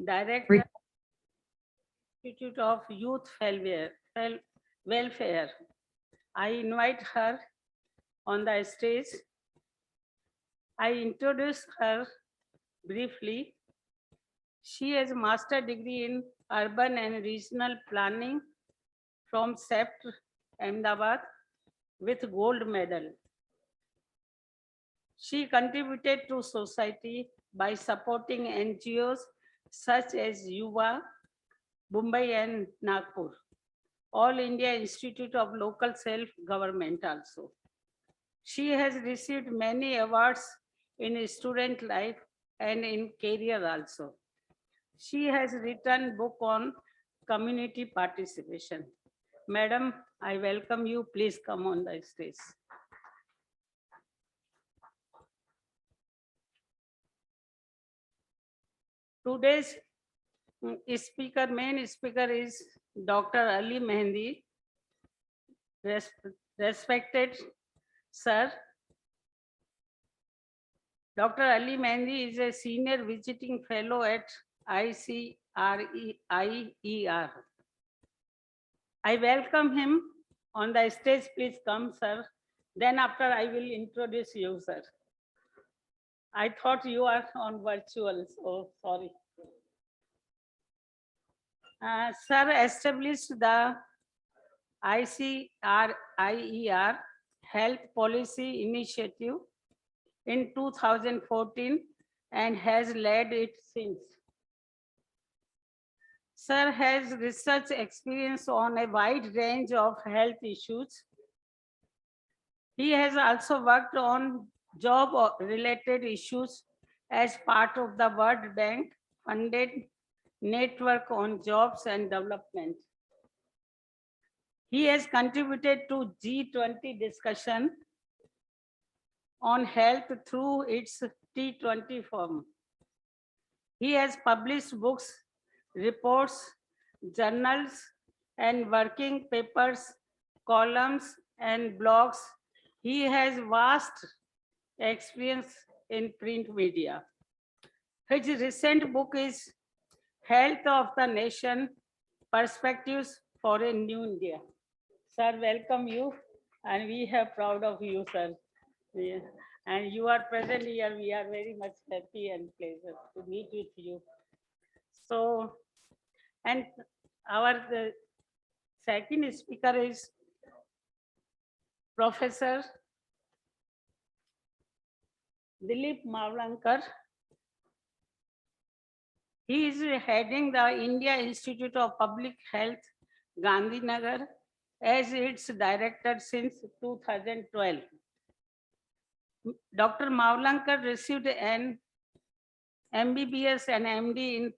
Director, Institute of Youth Welfare. I invite her on the stage. I introduce her briefly. She has a master degree in urban and regional planning from CEPT Ahmedabad with gold medal. She contributed to society by supporting NGOs such as Yuva, Mumbai and Nagpur, All India Institute of Local Self-Government also. She has received many awards in student life and in career also. She has written book on community participation. Madam, I welcome you. Please come on the stage. Today's main speaker is Dr. Ali Mehendi. Respected sir, Dr. Ali Mehendi is a senior visiting fellow at ICREIER. I welcome him on the stage. Please come, sir. Then after I will introduce you, sir. I thought you are on virtual, so sorry. Sir established the ICREIER Health Policy Initiative in 2014 and has led it since. Sir has research experience on a wide range of health issues. He has also worked on job-related issues as part of the World Bank funded Network on Jobs and Development. He has contributed to G20 discussion on health through its T20 forum. He has published books, reports, journals, and working papers, columns, and blogs. He has vast experience in print media. His recent book is Health of the Nation, Perspectives for a New India. Sir, welcome you, and we are proud of you, sir. Yeah. And you are present here. We are very much happy and pleasure to meet with you. So, and our second speaker is Professor Dilip Mavlankar. He is heading the India Institute of Public Health, Gandhinagar, as its director since 2012. Dr. Mavlankar received an MBBS and MD in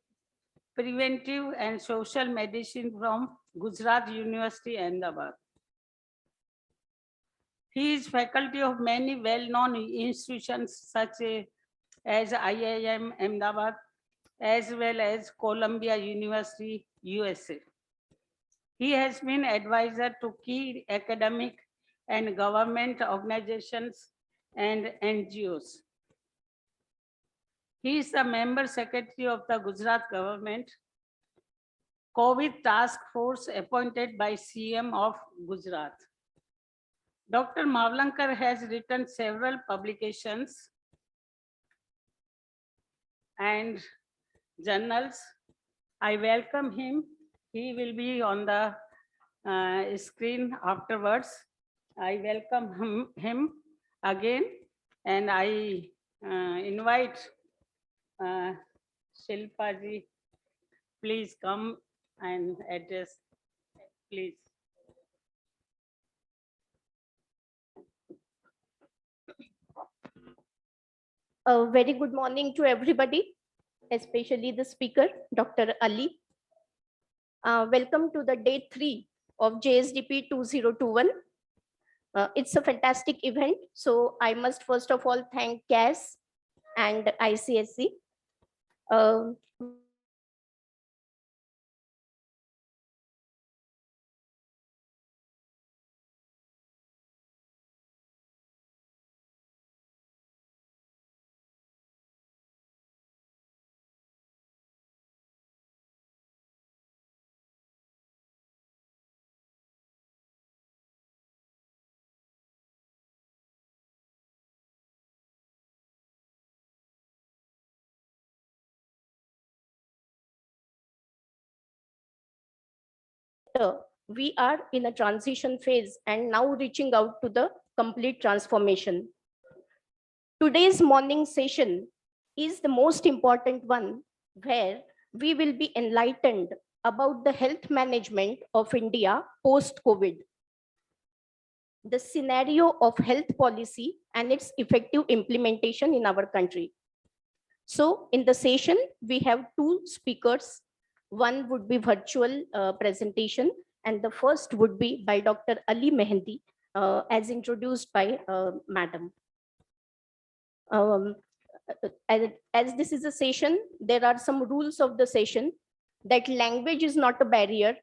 preventive and social medicine from Gujarat University, Ahmedabad. He is faculty of many well-known institutions such as IIM Ahmedabad, as well as Columbia University, USA. He has been advisor to key academic and government organizations and NGOs. He is a member secretary of the Gujarat government COVID task force appointed by CM of Gujarat. Dr. Mavlankar has written several publications and journals. I welcome him. He will be on the screen afterwards. I welcome him again, and I invite Shilpa ji, please come and address, please. A very good morning to everybody, especially the speaker, Dr. Ali. Welcome to the day 3 of JSDP 2021. It's a fantastic event. So I must first of all thank CAS and ICSC. later, we are in a transition phase and now reaching out to the complete transformation. Today's morning session is the most important one, where we will be enlightened about the health management of India post-COVID, the scenario of health policy and its effective implementation in our country. So in the session, we have two speakers. One would be virtual presentation, and the first would be by Dr. Ali Mehendi, as introduced by Madam. As this is a session, there are some rules of the session, that language is not a barrier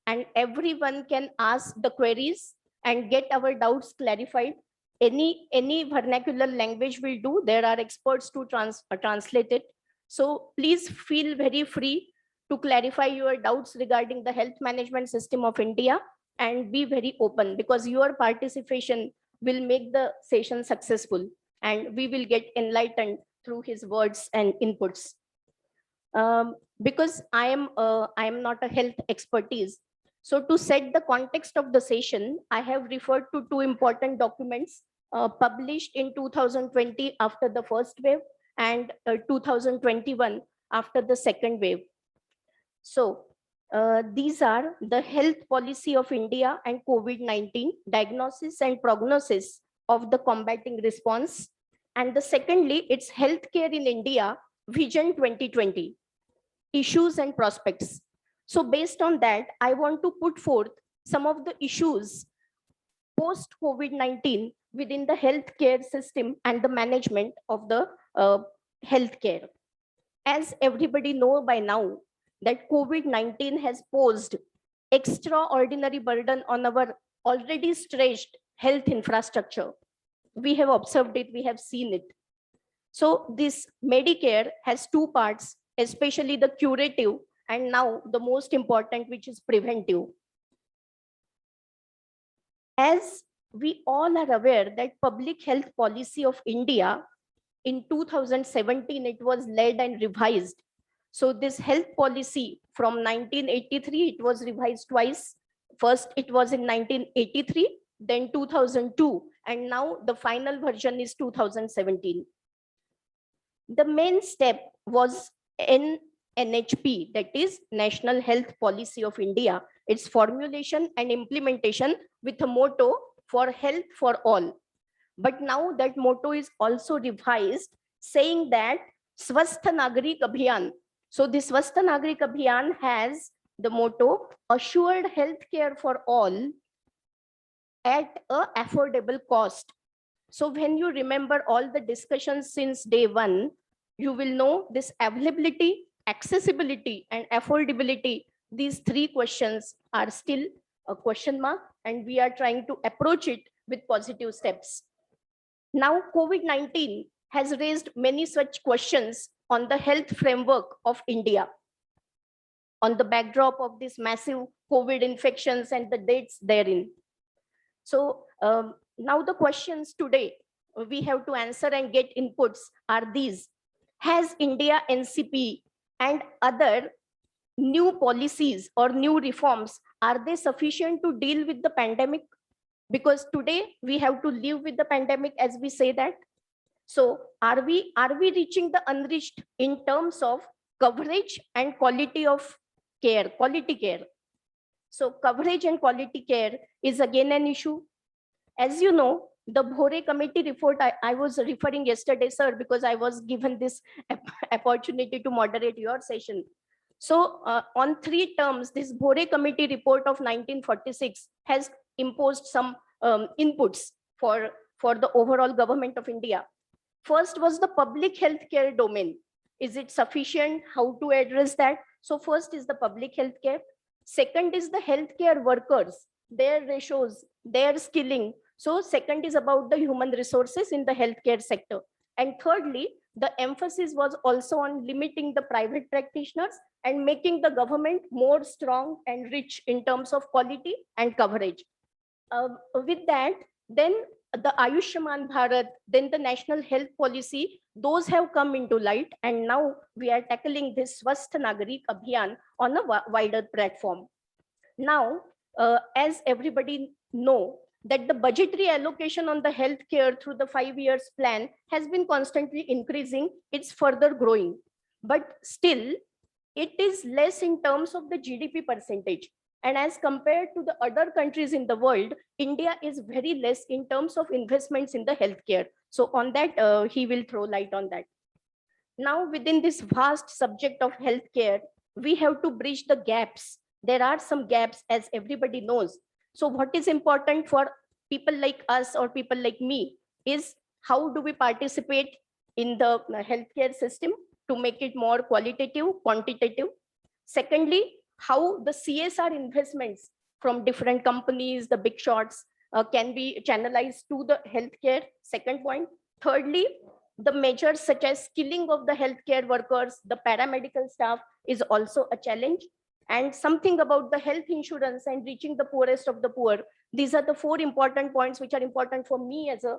and everyone can ask the queries and get our doubts clarified. Any vernacular language will do. There are experts to translate it. So please feel very free to clarify your doubts regarding the health management system of India, and be very open, because your participation will make the session successful and we will get enlightened through his words and inputs. Because I am not a health expertise, so to set the context of the session, I have referred to two important documents published in 2020 after the first wave, and 2021 after the second wave. So these are the health policy of India and COVID-19, diagnosis and prognosis of the combating response. And the secondly, it's healthcare in India, Vision 2020, issues and prospects. So based on that, I want to put forth some of the issues post-COVID-19 within the healthcare system and the management of the healthcare. As everybody know by now, that COVID-19 has posed extraordinary burden on our already stretched health infrastructure. We have observed it, we have seen it. So this Medicare has two parts, especially the curative, and now the most important, which is preventive. As we all are aware that public health policy of India in 2017, it was led and revised. So this health policy from 1983, it was revised twice. First, it was in 1983, then 2002, and now the final version is 2017. The main step was NHP, that is National Health Policy of India, its formulation and implementation with a motto for health for all. But now that motto is also revised, saying that Swasth Nagarik Abhiyan. So this Swasth Nagarik Abhiyan has the motto assured healthcare for all at an affordable cost. So when you remember all the discussions since day one, you will know this availability, accessibility, and affordability. These three questions are still a question mark, and we are trying to approach it with positive steps. Now, COVID-19 has raised many such questions on the health framework of India, on the backdrop of this massive COVID infections and the deaths therein. So now the questions today we have to answer and get inputs are these. Has India NCP and other new policies or new reforms, are they sufficient to deal with the pandemic? Because today we have to live with the pandemic, as we say that. So are we reaching the unreached in terms of coverage and quality of care, quality care? So coverage and quality care is again an issue. As you know, the Bhore committee report, I was referring yesterday, sir, because I was given this opportunity to moderate your session. So on three terms, this Bhore committee report of 1946 has imposed some inputs for the overall government of India. First was the public healthcare domain. Is it sufficient? How to address that? So first is the public healthcare. Second is the healthcare workers, their ratios, their skilling. So second is about the human resources in the healthcare sector. And thirdly, the emphasis was also on limiting the private practitioners and making the government more strong and rich in terms of quality and coverage. With that, then the Ayushman Bharat, then the national health policy, those have come into light, and now we are tackling this Swasth Nagarik Abhiyan on a wider platform. Now, as everybody know, that the budgetary allocation on the healthcare through the 5 years plan has been constantly increasing. It's further growing, but still it is less in terms of the GDP percentage. And as compared to the other countries in the world, India is very less in terms of investments in the healthcare. So on that, he will throw light on that. Now, within this vast subject of healthcare, we have to bridge the gaps. There are some gaps, as everybody knows. So what is important for people like us or people like me is how do we participate in the healthcare system to make it more qualitative, quantitative. Secondly, how the CSR investments from different companies, the big shots, can be channelized to the healthcare. Second point. Thirdly, the measures such as skilling of the healthcare workers, the paramedical staff is also a challenge. And something about the health insurance and reaching the poorest of the poor. These are the four important points which are important for me as a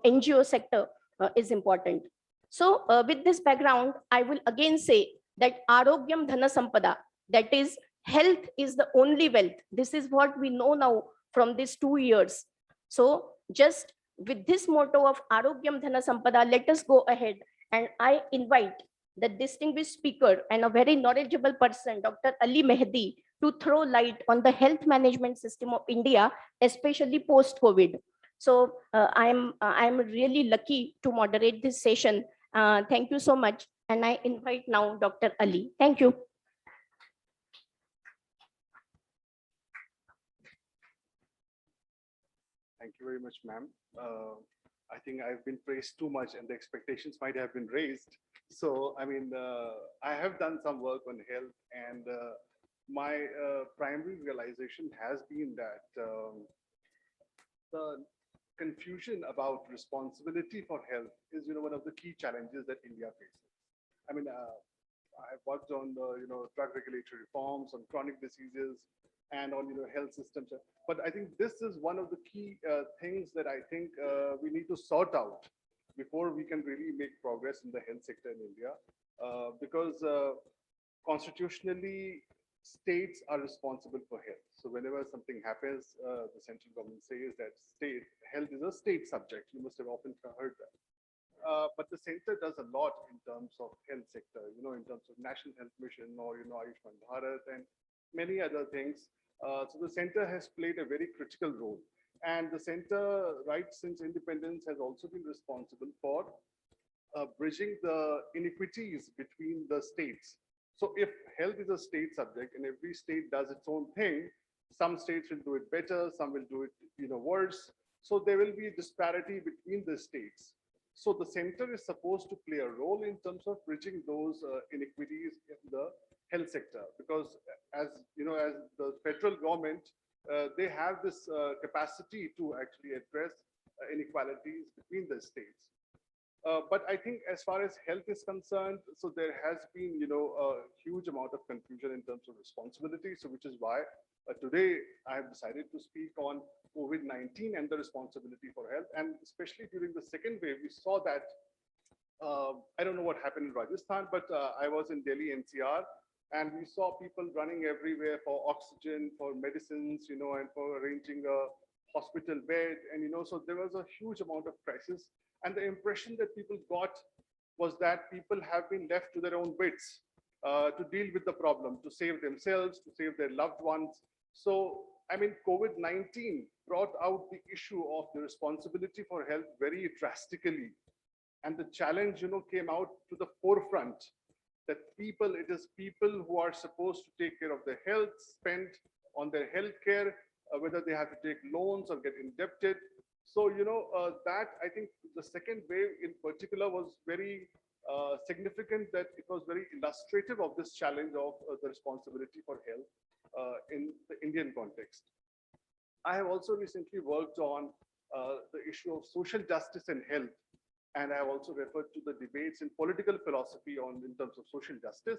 NGO sector is important. So with this background, I will again say that Arogyam Dhana Sampada, that is health is the only wealth. This is what we know now from these 2 years. So just with this motto of Arogyam Dhana Sampada, let us go ahead, and I invite the distinguished speaker and a very knowledgeable person, Dr. Ali Mehdi, to throw light on the health management system of India, especially post-COVID. So I'm really lucky to moderate this session. Thank you so much. And I invite now Dr. Ali. Thank you. Thank you very much, ma'am. I think I've been praised too much and the expectations might have been raised. So, I mean, I have done some work on health, and my primary realization has been that the confusion about responsibility for health is, one of the key challenges that India faces. I mean, I've worked on the, drug regulatory reforms, on chronic diseases, and on, health systems. But I think this is one of the key things that I think we need to sort out before we can really make progress in the health sector in India. Because constitutionally, states are responsible for health. So whenever something happens, the central government says that health is a state subject. You must have often heard that. But the center does a lot in terms of health sector, in terms of National Health Mission or, Ayushman Bharat and many other things. So the center has played a very critical role. And the center, right since independence, has also been responsible for bridging the inequities between the states. So if health is a state subject and every state does its own thing, some states will do it better, some will do it worse. So there will be a disparity between the states. So the center is supposed to play a role in terms of bridging those inequities in the health sector, because as as the federal government, they have this capacity to actually address inequalities between the states. But I think as far as health is concerned, so there has been a huge amount of confusion in terms of responsibility. So which is why today I have decided to speak on COVID-19 and the responsibility for health. And especially during the second wave, we saw that I don't know what happened in Rajasthan, but I was in Delhi NCR, and we saw people running everywhere for oxygen, for medicines, and for arranging a hospital bed. And, so there was a huge amount of crisis. And the impression that people got was that people have been left to their own wits to deal with the problem, to save themselves, to save their loved ones. So, I mean, COVID-19 brought out the issue of the responsibility for health very drastically. And the challenge, came out to the forefront, that it is people who are supposed to take care of their health, spend on their health care, whether they have to take loans or get indebted. So, that I think the second wave in particular was very significant, that it was very illustrative of this challenge of the responsibility for health in the Indian context. I have also recently worked on the issue of social justice and health. And I have also referred to the debates in political philosophy in terms of social justice.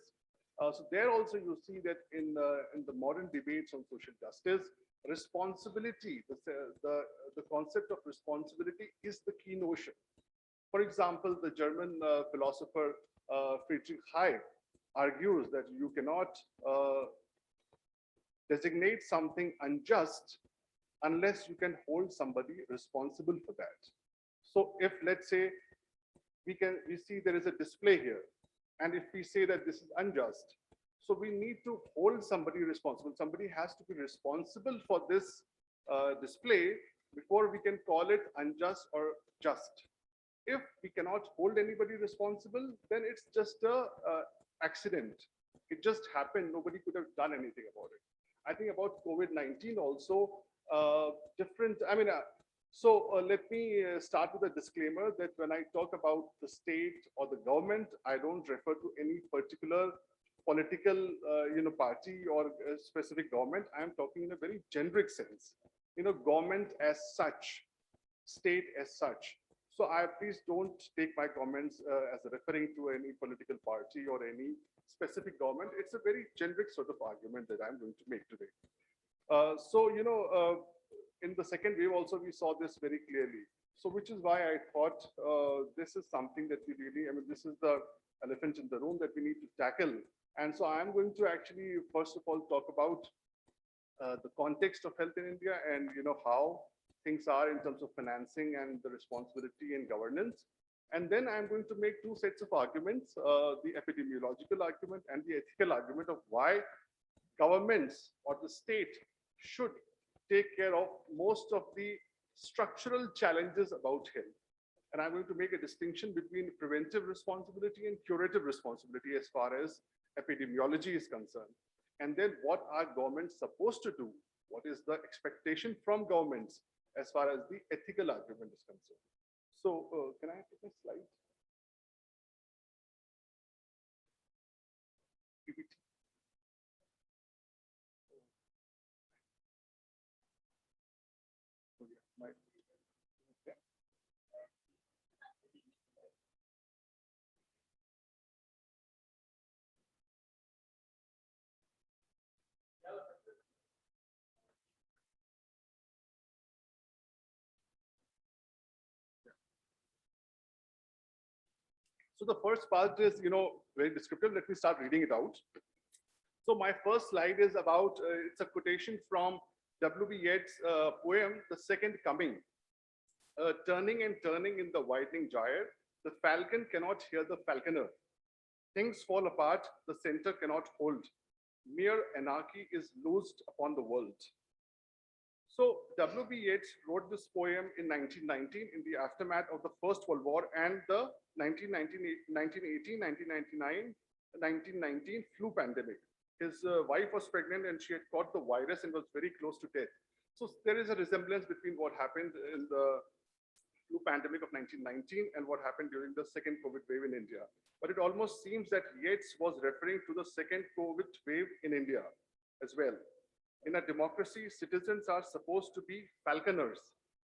So there also you see that in the modern debates on social justice, responsibility, the concept of responsibility is the key notion. For example, the German philosopher Friedrich Hayek argues that you cannot designate something unjust unless you can hold somebody responsible for that. So if, let's say, we see there is a display here, and if we say that this is unjust, so we need to hold somebody responsible. Somebody has to be responsible for this display before we can call it unjust or just. If we cannot hold anybody responsible, then it's just a accident. It just happened. Nobody could have done anything about it. I think about COVID-19 also, different. I mean, let me start with a disclaimer that when I talk about the state or the government, I don't refer to any particular political, party or specific government. I am talking in a very generic sense. Government as such, state as such. So please don't take my comments as referring to any political party or any specific government. It's a very generic sort of argument that I'm going to make today. In the second wave also, we saw this very clearly. So which is why I thought this is something that we really, this is the elephant in the room that we need to tackle. And so I'm going to actually, first of all, talk about the context of health in India and, how things are in terms of financing and the responsibility and governance. And then I'm going to make two sets of arguments, the epidemiological argument and the ethical argument of why governments or the state should take care of most of the structural challenges about health. And I'm going to make a distinction between preventive responsibility and curative responsibility as far as epidemiology is concerned. And then what are governments supposed to do? What is the expectation from governments as far as the ethical argument is concerned? So can I take a slide? PPT. Oh, yeah, yeah. So the first part is, very descriptive. Let me start reading it out. So my first slide is about, it's a quotation from W.B. Yeats' poem, The Second Coming. Turning and turning in the widening gyre, the falcon cannot hear the falconer. Things fall apart, the center cannot hold. Mere anarchy is loosed upon the world. So W.B. Yeats wrote this poem in 1919 in the aftermath of the First World War and the 1918, 1999, 1919 flu pandemic. His wife was pregnant and she had caught the virus and was very close to death. So there is a resemblance between what happened in the flu pandemic of 1919 and what happened during the second COVID wave in India. But it almost seems that Yeats was referring to the second COVID wave in India as well. In a democracy, citizens are supposed to be falconers.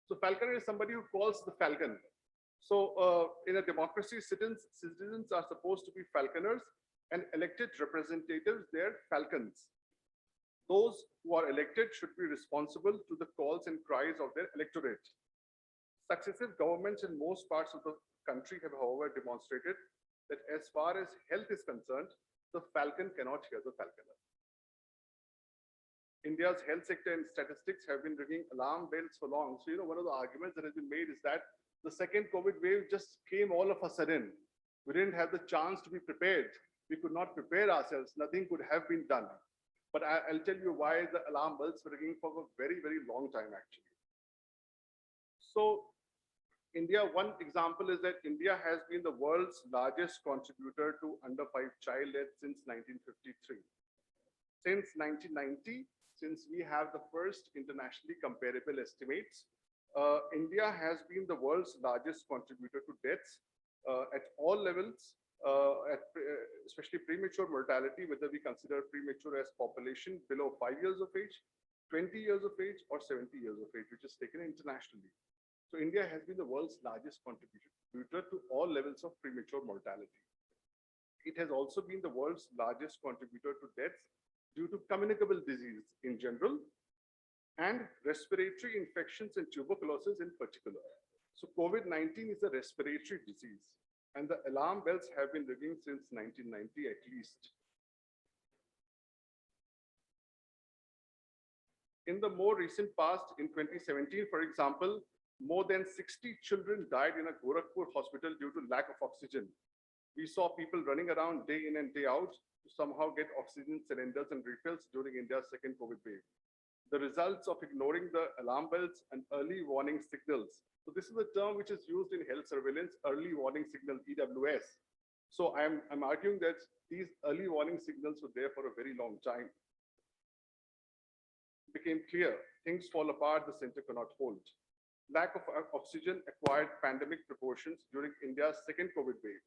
So falconer is somebody who calls the falcon. So in a democracy, citizens are supposed to be falconers and elected representatives, they're falcons. Those who are elected should be responsible to the calls and cries of their electorate. Successive governments in most parts of the country have, however, demonstrated that as far as health is concerned, the falcon cannot hear the falconer. India's health sector and statistics have been ringing alarm bells for long. So, one of the arguments that has been made is that the second COVID wave just came all of a sudden. We didn't have the chance to be prepared. We could not prepare ourselves. Nothing could have been done. But I'll tell you why the alarm bells were ringing for a very, very long time, actually. So, India, one example is that India has been the world's largest contributor to under 5 child death since 1953. Since 1990, since we have the first internationally comparable estimates, India has been the world's largest contributor to deaths at all levels, especially premature mortality, whether we consider premature as population below 5 years of age, 20 years of age, or 70 years of age, which is taken internationally. So India has been the world's largest contributor to all levels of premature mortality. It has also been the world's largest contributor to deaths due to communicable disease in general and respiratory infections and tuberculosis in particular. So COVID-19 is a respiratory disease and the alarm bells have been ringing since 1990 at least. In the more recent past, in 2017, for example, more than 60 children died in a Gorakhpur hospital due to lack of oxygen. We saw people running around day in and day out to somehow get oxygen cylinders and refills during India's second COVID wave. The results of ignoring the alarm bells and early warning signals. So this is a term which is used in health surveillance, early warning signal, EWS. So I'm arguing that these early warning signals were there for a very long time. Became clear, things fall apart, the center cannot hold. Lack of oxygen acquired pandemic proportions during India's second COVID wave.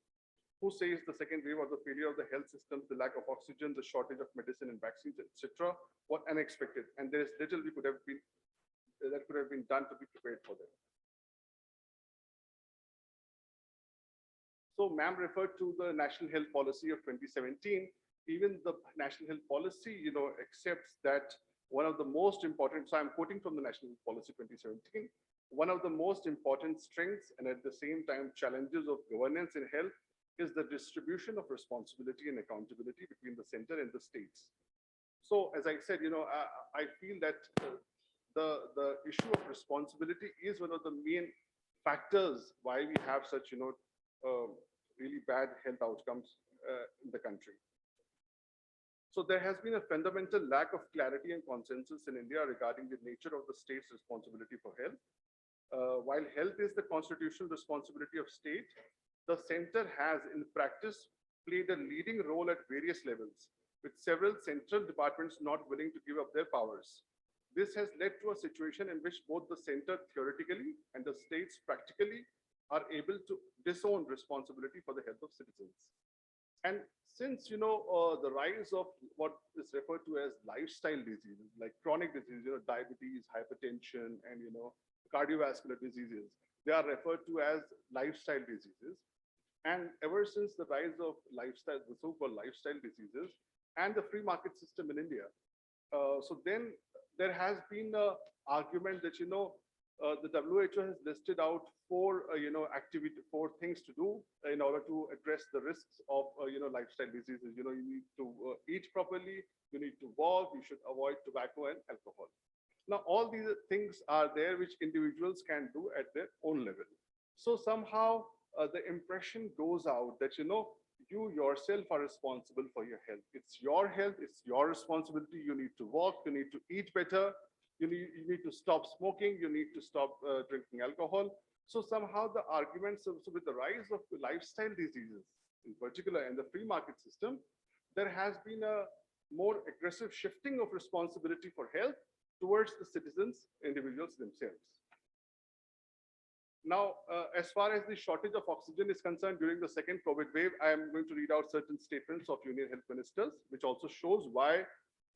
Who says the second wave or the failure of the health systems, the lack of oxygen, the shortage of medicine and vaccines, etc., were unexpected, and there is little we could have been that could have been done to be prepared for them. So, ma'am referred to the National Health Policy of 2017. Even the National Health Policy, accepts that one of the most important. So, I'm quoting from the National Health Policy 2017. One of the most important strengths and at the same time challenges of governance in health is the distribution of responsibility and accountability between the center and the states. So, as I said, I feel that the issue of responsibility is one of the main factors why we have such, really bad health outcomes in the country. So there has been a fundamental lack of clarity and consensus in India regarding the nature of the state's responsibility for health. While health is the constitutional responsibility of state, the center has in practice played a leading role at various levels, with several central departments not willing to give up their powers. This has led to a situation in which both the center theoretically and the states practically are able to disown responsibility for the health of citizens. And since, the rise of what is referred to as lifestyle diseases, like chronic diseases, diabetes, hypertension, and, cardiovascular diseases, they are referred to as lifestyle diseases. And ever since the rise of lifestyle, the so-called lifestyle diseases and the free market system in India, so then there has been an argument that, the WHO has listed out four things to do in order to address the risks of, lifestyle diseases. You need to eat properly, you need to walk, you should avoid tobacco and alcohol. Now, all these things are there which individuals can do at their own level. So somehow the impression goes out that, you yourself are responsible for your health. It's your health, it's your responsibility. You need to walk, you need to eat better, you need to stop smoking, you need to stop drinking alcohol. So somehow the arguments, so with the rise of the lifestyle diseases in particular and the free market system, there has been a more aggressive shifting of responsibility for health towards the citizens, individuals themselves. Now, as far as the shortage of oxygen is concerned during the second COVID wave, I am going to read out certain statements of Union Health Ministers, which also shows why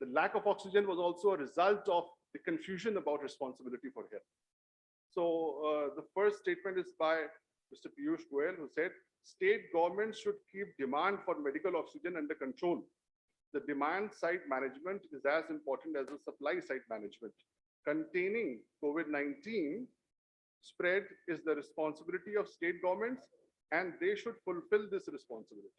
the lack of oxygen was also a result of the confusion about responsibility for health. So the first statement is by Mr. Piyush Goyal, who said, state governments should keep demand for medical oxygen under control. The demand side management is as important as the supply side management. Containing COVID-19 spread is the responsibility of state governments, and they should fulfill this responsibility.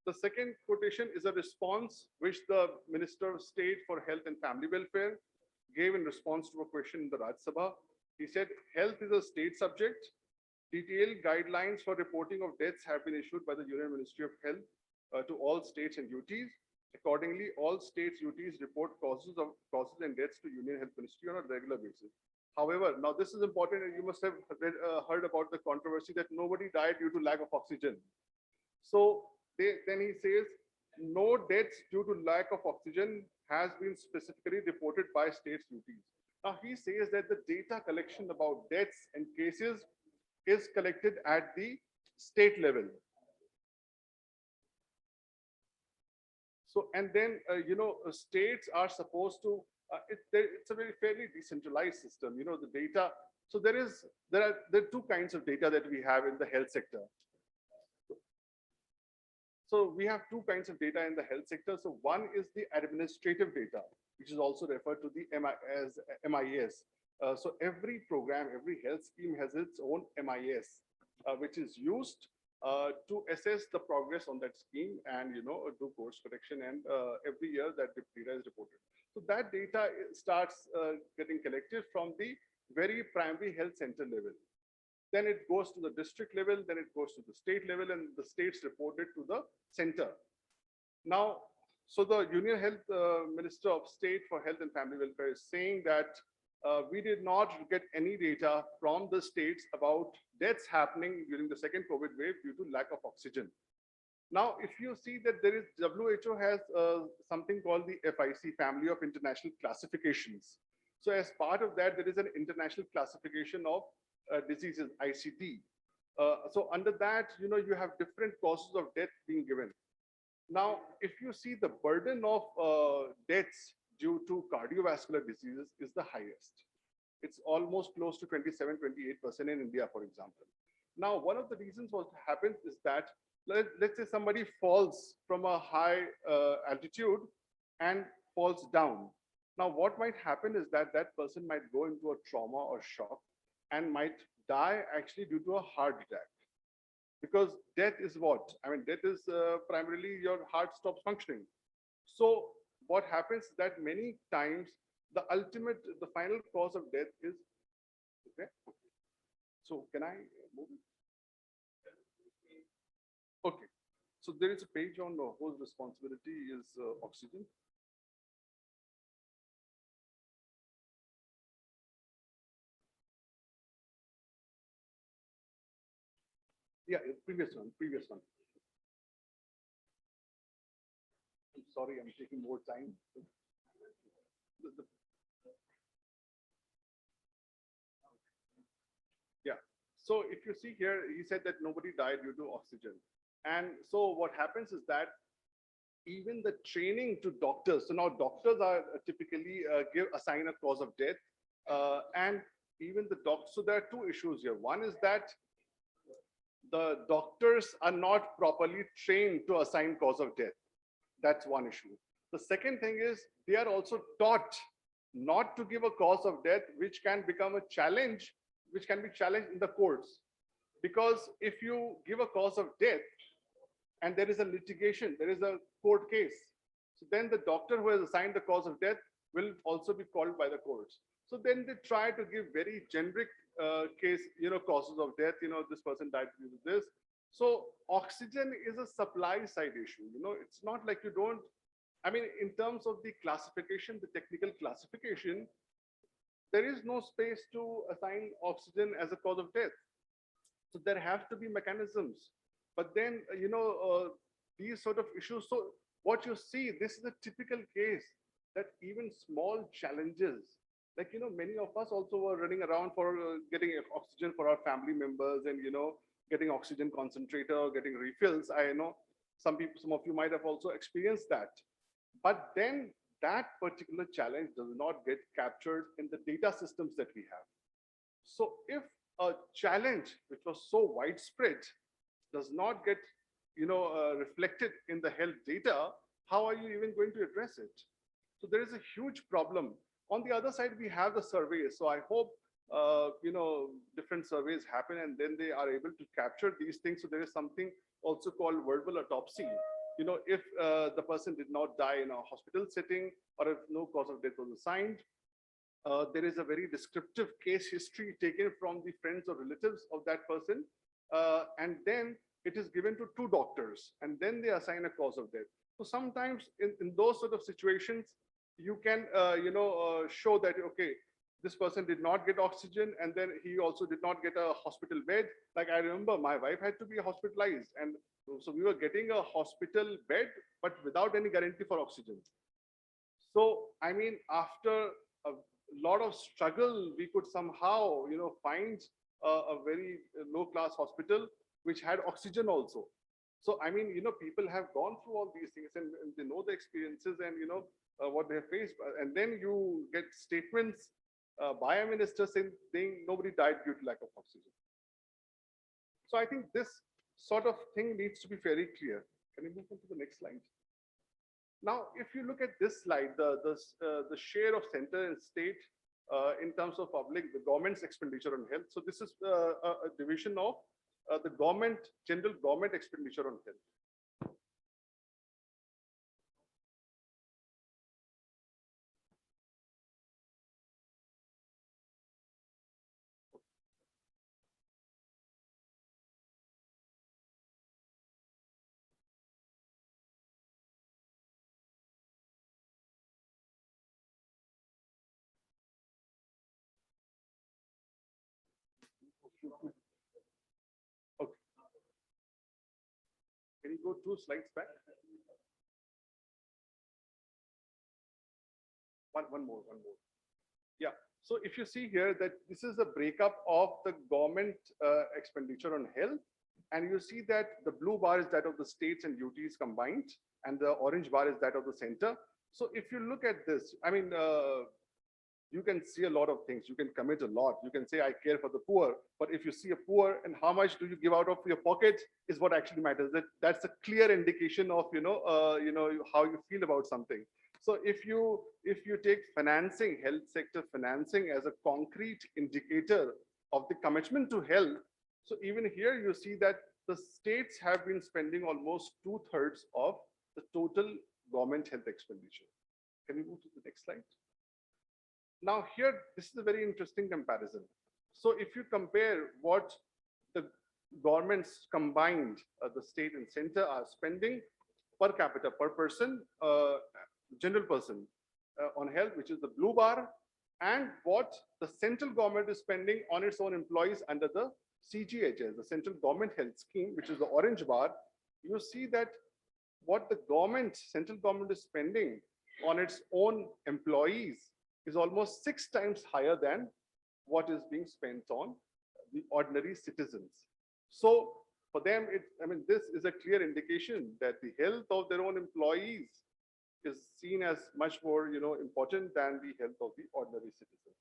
The second quotation is a response which the Minister of State for Health and Family Welfare gave in response to a question in the Rajya Sabha. He said, health is a state subject. Detailed guidelines for reporting of deaths have been issued by the Union Ministry of Health to all states and UTs. Accordingly, all states UTs report causes and deaths to Union Health Ministry on a regular basis. However, now this is important, and you must have heard about the controversy that nobody died due to lack of oxygen. So then he says, no deaths due to lack of oxygen has been specifically reported by states UTs. Now he says that the data collection about deaths and cases is collected at the state level. So, and then, states are supposed to, it's a very fairly decentralized system, the data. So there are two kinds of data that we have in the health sector. So we have two kinds of data in the health sector. So one is the administrative data, which is also referred to as MIS. So every program, every health scheme has its own MIS, which is used to assess the progress on that scheme and, do course correction. And every year that data is reported. So that data starts getting collected from the very primary health center level. Then it goes to the district level, then it goes to the state level, and the states report it to the center. Now, so the Union Health Minister of State for Health and Family Welfare is saying that we did not get any data from the states about deaths happening during the second COVID wave due to lack of oxygen. Now, if you see that there is, WHO has something called the FIC, Family of International Classifications. So as part of that, there is an international classification of diseases, ICD. So under that, you have different causes of death being given. Now, if you see the burden of deaths due to cardiovascular diseases is the highest. It's almost close to 27-28% in India, for example. Now, one of the reasons what happens is that, let's say somebody falls from a high altitude and falls down. Now, what might happen is that that person might go into a trauma or shock and might die actually due to a heart attack. Because death is what? I mean, death is primarily your heart stops functioning. So what happens is that many times the final cause of death is, okay. So can I move it? Okay. So there is a page on whose responsibility is oxygen. Yeah, previous one. I'm sorry, I'm taking more time. Yeah. So if you see here, he said that nobody died due to oxygen. And so what happens is that even the training to doctors, so now doctors are typically assign a cause of death, and even the doctor. So there are two issues here. One is that the doctors are not properly trained to assign cause of death. That's one issue. The second thing is they are also taught not to give a cause of death, which can become a challenge, which can be challenged in the courts. Because if you give a cause of death and there is a litigation, there is a court case, so then the doctor who has assigned the cause of death will also be called by the courts. So then they try to give very generic case, causes of death, this person died due to this. So oxygen is a supply side issue. It's not like you don't, I mean, in terms of the classification, the technical classification, there is no space to assign oxygen as a cause of death. So there have to be mechanisms. But then, these sort of issues. So what you see, this is a typical case that even small challenges, like, many of us also were running around for getting oxygen for our family members and, getting oxygen concentrator, getting refills. I know some of you might have also experienced that. But then that particular challenge does not get captured in the data systems that we have. So if a challenge which was so widespread does not get, reflected in the health data, how are you even going to address it? So there is a huge problem. On the other side, we have the surveys. So I hope, different surveys happen and then they are able to capture these things. So there is something also called verbal autopsy. If the person did not die in a hospital setting or if no cause of death was assigned, there is a very descriptive case history taken from the friends or relatives of that person. And then it is given to two doctors and then they assign a cause of death. So sometimes in those sort of situations, you can, show that, okay, this person did not get oxygen and then he also did not get a hospital bed. Like I remember my wife had to be hospitalized and so we were getting a hospital bed, but without any guarantee for oxygen. So, I mean, after a lot of struggle, we could somehow, find a very low-class hospital which had oxygen also. So, I mean, people have gone through all these things and they know the experiences and, what they have faced. And then you get statements by a minister saying nobody died due to lack of oxygen. So I think this sort of thing needs to be very clear. Can you move on to the next slide? Now, if you look at this slide, the share of center and state in terms of the government's expenditure on health. So this is a division of the general government expenditure on health. Okay. Can you go 2 slides back? One more. Yeah. So if you see here that this is a breakup of the government expenditure on health, and you see that the blue bar is that of the states and UTs combined, and the orange bar is that of the center. So if you look at this, I mean, you can see a lot of things. You can commit a lot. You can say, I care for the poor. But if you see a poor and how much do you give out of your pocket is what actually matters. That's a clear indication of, how you feel about something. So if you take financing, health sector financing as a concrete indicator of the commitment to health, so even here you see that the states have been spending almost 2/3 of the total government health expenditure. Can you move to the next slide? Now here, this is a very interesting comparison. So if you compare what the governments combined, the state and center are spending per capita, per person, general person on health, which is the blue bar, and what the central government is spending on its own employees under the CGHS, the Central Government Health Scheme, which is the orange bar, you see that what the central government is spending on its own employees is almost 6 times higher than what is being spent on the ordinary citizens. So for them, this is a clear indication that the health of their own employees is seen as much more, important than the health of the ordinary citizen.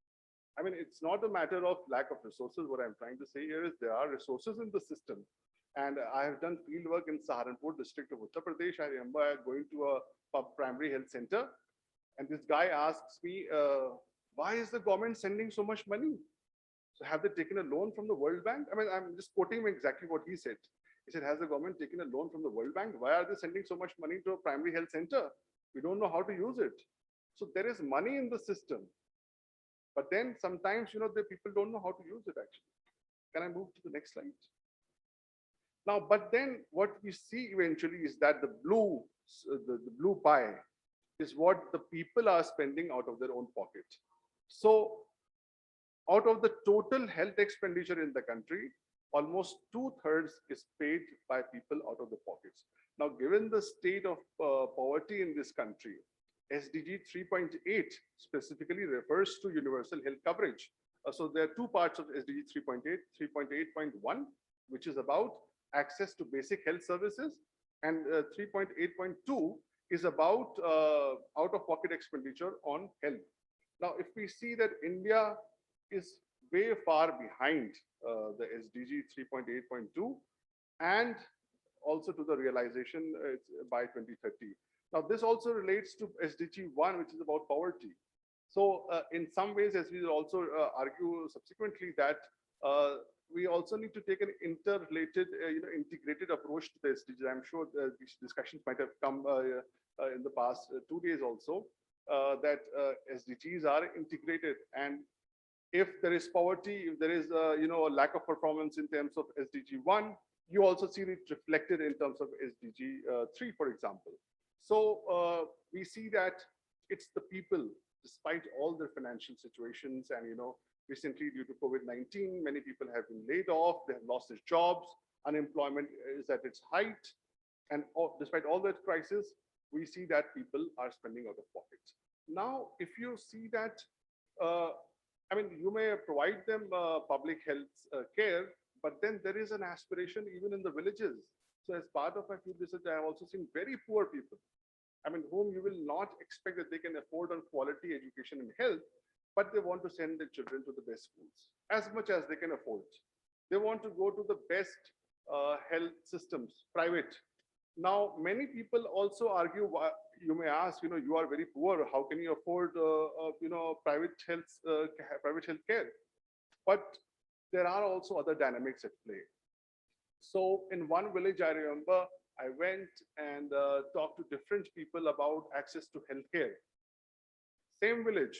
It's not a matter of lack of resources. What I'm trying to say here is there are resources in the system. And I have done field work in Saharanpur district of Uttar Pradesh. I remember going to a primary health center, and this guy asks me, why is the government sending so much money? So have they taken a loan from the World Bank? I'm just quoting him exactly what he said. He said, has the government taken a loan from the World Bank? Why are they sending so much money to a primary health center? We don't know how to use it. So there is money in the system. But then sometimes, the people don't know how to use it actually. Can I move to the next slide? Now, but then what we see eventually is that the blue pie is what the people are spending out of their own pocket. So out of the total health expenditure in the country, almost 2/3 is paid by people out of the pockets. Now, given the state of poverty in this country, SDG 3.8 specifically refers to universal health coverage. So there are 2 parts of SDG 3.8, 3.8.1, which is about access to basic health services, and 3.8.2 is about out-of-pocket expenditure on health. Now, if we see that India is way far behind the SDG 3.8.2 and also to the realization by 2030. Now, this also relates to SDG 1, which is about poverty. So in some ways, as we will also argue subsequently, that we also need to take an interrelated, integrated approach to the SDGs. I'm sure these discussions might have come in the past 2 days also, that SDGs are integrated. And if there is poverty, if there is a lack of performance in terms of SDG 1, you also see it reflected in terms of SDG 3, for example. So we see that it's the people, despite all their financial situations, and recently due to COVID-19, many people have been laid off, they have lost their jobs, unemployment is at its height, and despite all that crisis, we see that people are spending out of pocket. Now, if you see that, you may provide them public health care, but then there is an aspiration even in the villages. So as part of my field research, I have also seen very poor people, whom you will not expect that they can afford on quality education and health, but they want to send their children to the best schools as much as they can afford. They want to go to the best health systems, private. Now, many people also argue, you may ask, you are very poor, how can you afford, private health care? But there are also other dynamics at play. So in one village, I remember I went and talked to different people about access to healthcare. Same village,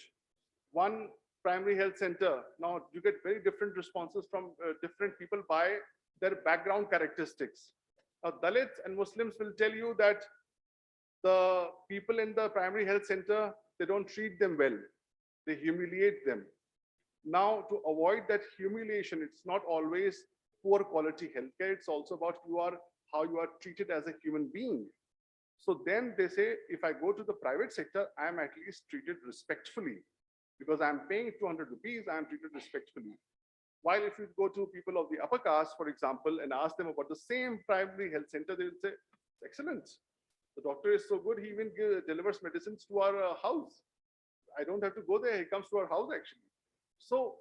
one primary health center. Now you get very different responses from different people by their background characteristics. Now Dalits and Muslims will tell you that the people in the primary health center, they don't treat them well. They humiliate them. Now, to avoid that humiliation, it's not always poor quality healthcare. It's also about how you are treated as a human being. So then they say, if I go to the private sector, I'm at least treated respectfully because I'm paying 200 rupees, I'm treated respectfully. While if you go to people of the upper caste, for example, and ask them about the same primary health center, they will say, excellent. The doctor is so good, he even delivers medicines to our house. I don't have to go there, he comes to our house actually. So,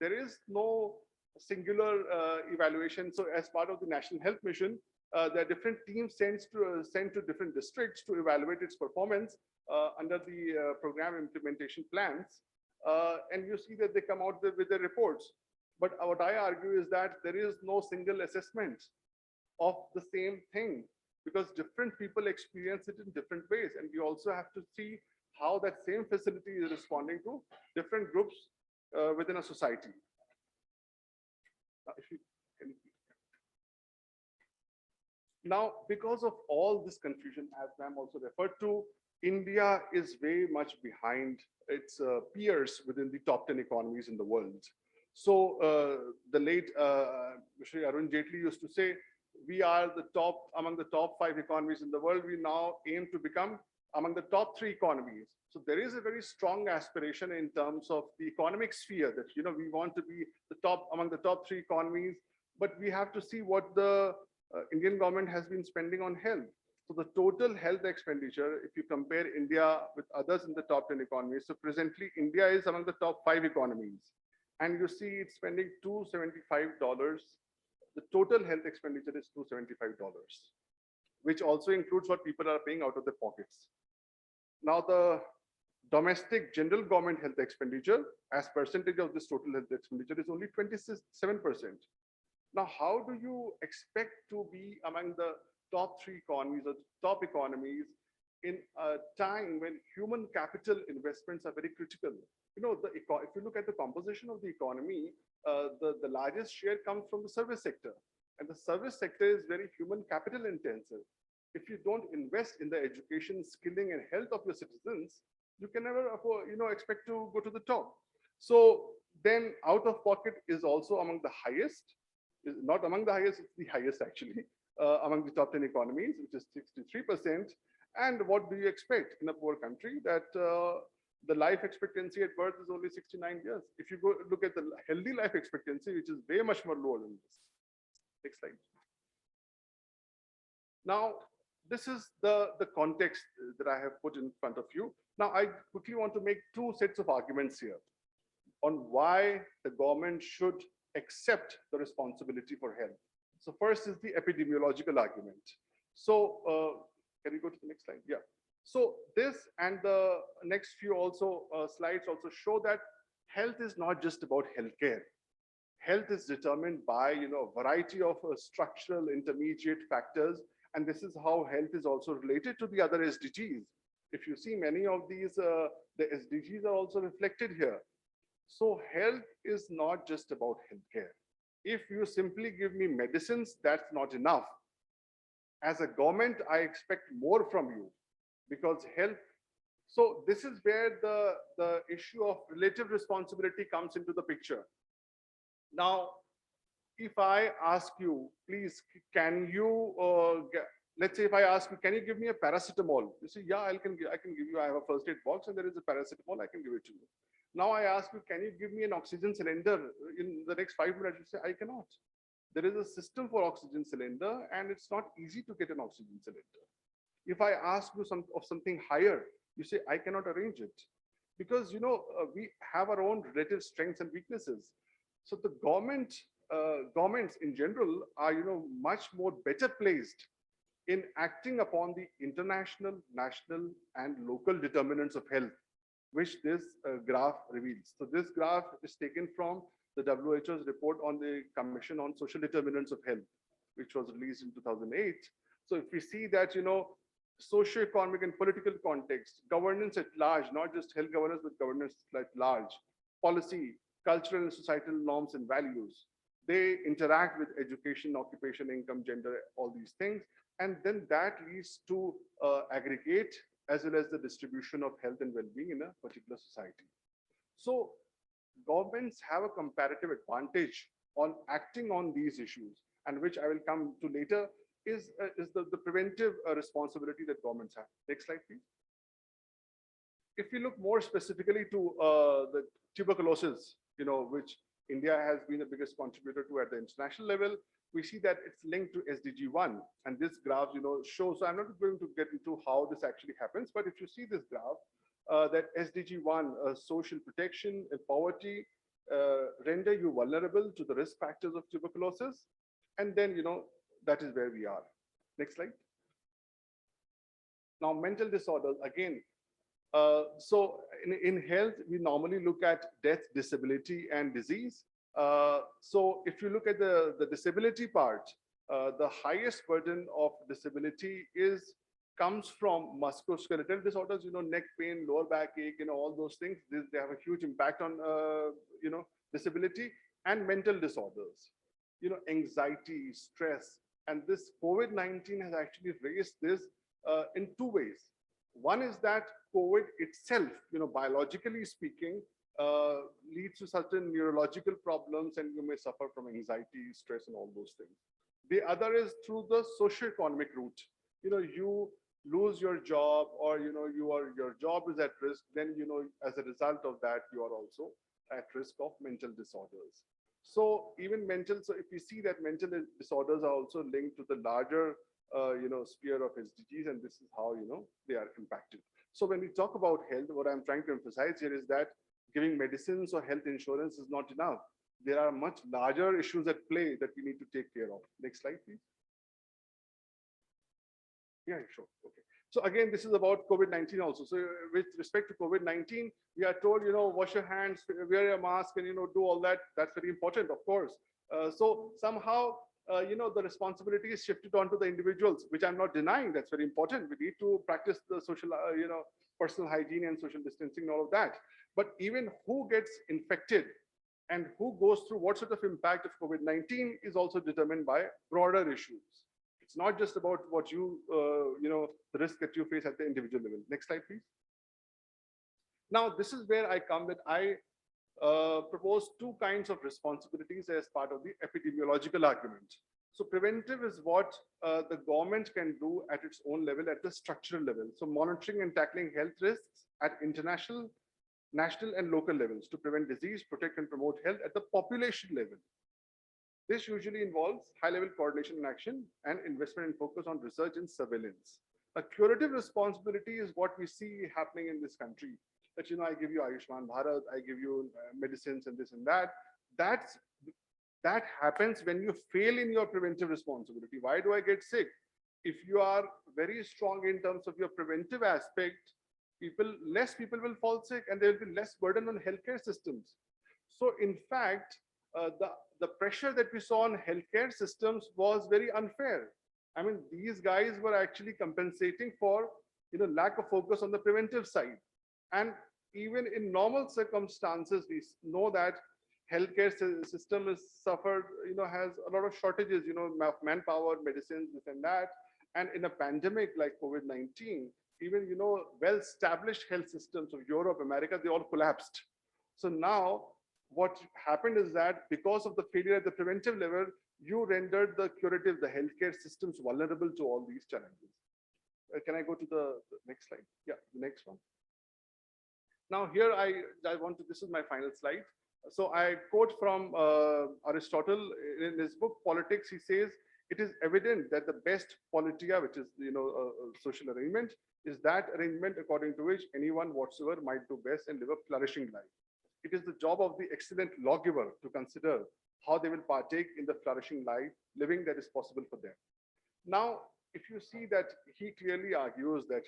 there is no singular evaluation. So as part of the National Health Mission, there are different teams sent to different districts to evaluate its performance under the program implementation plans. And you see that they come out with their reports. But what I argue is that there is no single assessment of the same thing because different people experience it in different ways. And we also have to see how that same facility is responding to different groups within a society. Now, because of all this confusion, as ma'am also referred to, India is very much behind its peers within the top 10 economies in the world. So the late Shri Arun Jaitley used to say, we are among the top 5 economies in the world. We now aim to become among the top 3 economies. So there is a very strong aspiration in terms of the economic sphere that, we want to be among the top 3 economies, but we have to see what the Indian government has been spending on health. So the total health expenditure, if you compare India with others in the top 10 economies, so presently India is among the top 5 economies. And you see it's spending $275. The total health expenditure is $275, which also includes what people are paying out of their pockets. Now the domestic general government health expenditure as percentage of this total health expenditure is only 27%. Now, how do you expect to be among the top 3 economies or top economies in a time when human capital investments are very critical? If you look at the composition of the economy, the largest share comes from the service sector. And the service sector is very human capital intensive. If you don't invest in the education, skilling, and health of your citizens, you can never afford, expect to go to the top. So then out of pocket is also among the highest, not among the highest, it's the highest actually, among the top 10 economies, which is 63%. And what do you expect in a poor country that the life expectancy at birth is only 69 years. If you go look at the healthy life expectancy, which is way much more lower than this. Next slide. Now, this is the context that I have put in front of you. Now, I quickly want to make 2 sets of arguments here on why the government should accept the responsibility for health. So first is the epidemiological argument. So can you go to the next slide? Yeah. So this and the next few slides also show that health is not just about healthcare. Health is determined by a variety of structural intermediate factors, and this is how health is also related to the other SDGs. If you see many of these, the SDGs are also reflected here. So health is not just about healthcare. If you simply give me medicines, that's not enough. As a government, I expect more from you because health. So this is where the issue of relative responsibility comes into the picture. Now, if I ask you, please, can you, let's say if I ask you, can you give me a paracetamol? You say, yeah, I can give you, I have a first aid box and there is a paracetamol, I can give it to you. Now I ask you, can you give me an oxygen cylinder in the next 5 minutes? You say, I cannot. There is a system for oxygen cylinder and it's not easy to get an oxygen cylinder. If I ask you of something higher, you say, I cannot arrange it. Because, we have our own relative strengths and weaknesses. So the governments in general are, much more better placed in acting upon the international, national, and local determinants of health, which this graph reveals. So this graph is taken from the WHO's report on the Commission on Social Determinants of Health. which was released in 2008. So if we see that, socio-economic and political context, governance at large, not just health governance, but governance at large, policy, cultural and societal norms and values, they interact with education, occupation, income, gender, all these things. And then that leads to aggregate as well as the distribution of health and well-being in a particular society. So governments have a comparative advantage on acting on these issues, and which I will come to later, is the preventive responsibility that governments have. Next slide, please. If we look more specifically to the tuberculosis, which India has been the biggest contributor to at the international level, we see that it's linked to SDG 1. And this graph, shows, so I'm not going to get into how this actually happens, but if you see this graph, that SDG 1, social protection and poverty, render you vulnerable to the risk factors of tuberculosis. And then, that is where we are. Next slide. Now, mental disorders, again, so in health, we normally look at death, disability, and disease. So if you look at the disability part, the highest burden of disability comes from musculoskeletal disorders, neck pain, lower backache, all those things. They have a huge impact on, disability, and mental disorders, anxiety, stress. And this COVID-19 has actually raised this in two ways. One is that COVID itself, biologically speaking, leads to certain neurological problems, and you may suffer from anxiety, stress, and all those things. The other is through the socio-economic route. You lose your job, or your job is at risk, then as a result of that, you are also at risk of mental disorders. So even so if you see that mental disorders are also linked to the larger sphere of SDGs, and this is how they are impacted. So when we talk about health, what I'm trying to emphasize here is that giving medicines or health insurance is not enough. There are much larger issues at play that we need to take care of. Next slide, please. Yeah, sure. Okay. So again, this is about COVID-19 also. So with respect to COVID-19, we are told, wash your hands, wear a mask, and, do all that. That's very important, of course. So somehow, the responsibility is shifted onto the individuals, which I'm not denying. That's very important. We need to practice the social, personal hygiene and social distancing and all of that. But even who gets infected and who goes through what sort of impact of COVID-19 is also determined by broader issues. It's not just about what the risk that you face at the individual level. Next slide, please. Now, this is where I come that I propose two kinds of responsibilities as part of the epidemiological argument. So preventive is what the government can do at its own level, at the structural level. So monitoring and tackling health risks at international, national, and local levels to prevent disease, protect and promote health at the population level. This usually involves high-level coordination and action and investment and focus on research and surveillance. A curative responsibility is what we see happening in this country. That, I give you Ayushman Bharat, I give you medicines and this and that. That happens when you fail in your preventive responsibility. Why do I get sick? If you are very strong in terms of your preventive aspect, less people will fall sick, and there will be less burden on healthcare systems. So in fact, the pressure that we saw on healthcare systems was very unfair. I mean, these guys were actually compensating for lack of focus on the preventive side. And even in normal circumstances, we know that healthcare system has suffered, has a lot of shortages, manpower, medicines, this and that. And in a pandemic like COVID-19, even, well-established health systems of Europe, America, they all collapsed. So now what happened is that because of the failure at the preventive level, you rendered the curative, the healthcare systems vulnerable to all these challenges. Can I go to the next slide? Yeah, the next one. Now here I want to, this is my final slide. So I quote from Aristotle in his book, Politics. He says, it is evident that the best politia, which is, a social arrangement, is that arrangement according to which anyone whatsoever might do best and live a flourishing life. It is the job of the excellent lawgiver to consider how they will partake in the flourishing life, living that is possible for them. Now, if you see that he clearly argues that,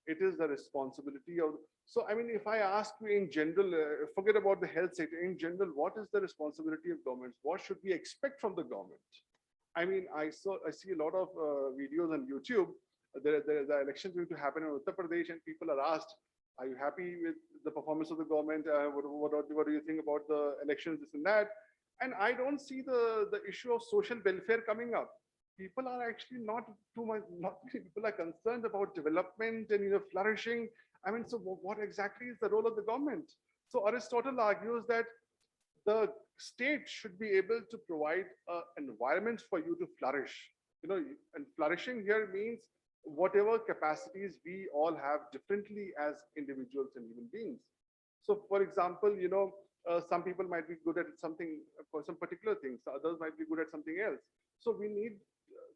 it is the responsibility of, so I mean, if I ask you in general, forget about the health sector, in general, what is the responsibility of governments? What should we expect from the government? I mean, I see a lot of videos on YouTube. The elections going to happen in Uttar Pradesh, and people are asked, "Are you happy with the performance of the government? What do you think about the elections? This and that." And I don't see the issue of social welfare coming up. People are actually not too much. Not people are concerned about development and flourishing. I mean, so what exactly is the role of the government? So Aristotle argues that the state should be able to provide an environment for you to flourish. And flourishing here means whatever capacities we all have differently as individuals and human beings. So, for example, some people might be good at something for some particular things, others might be good at something else. So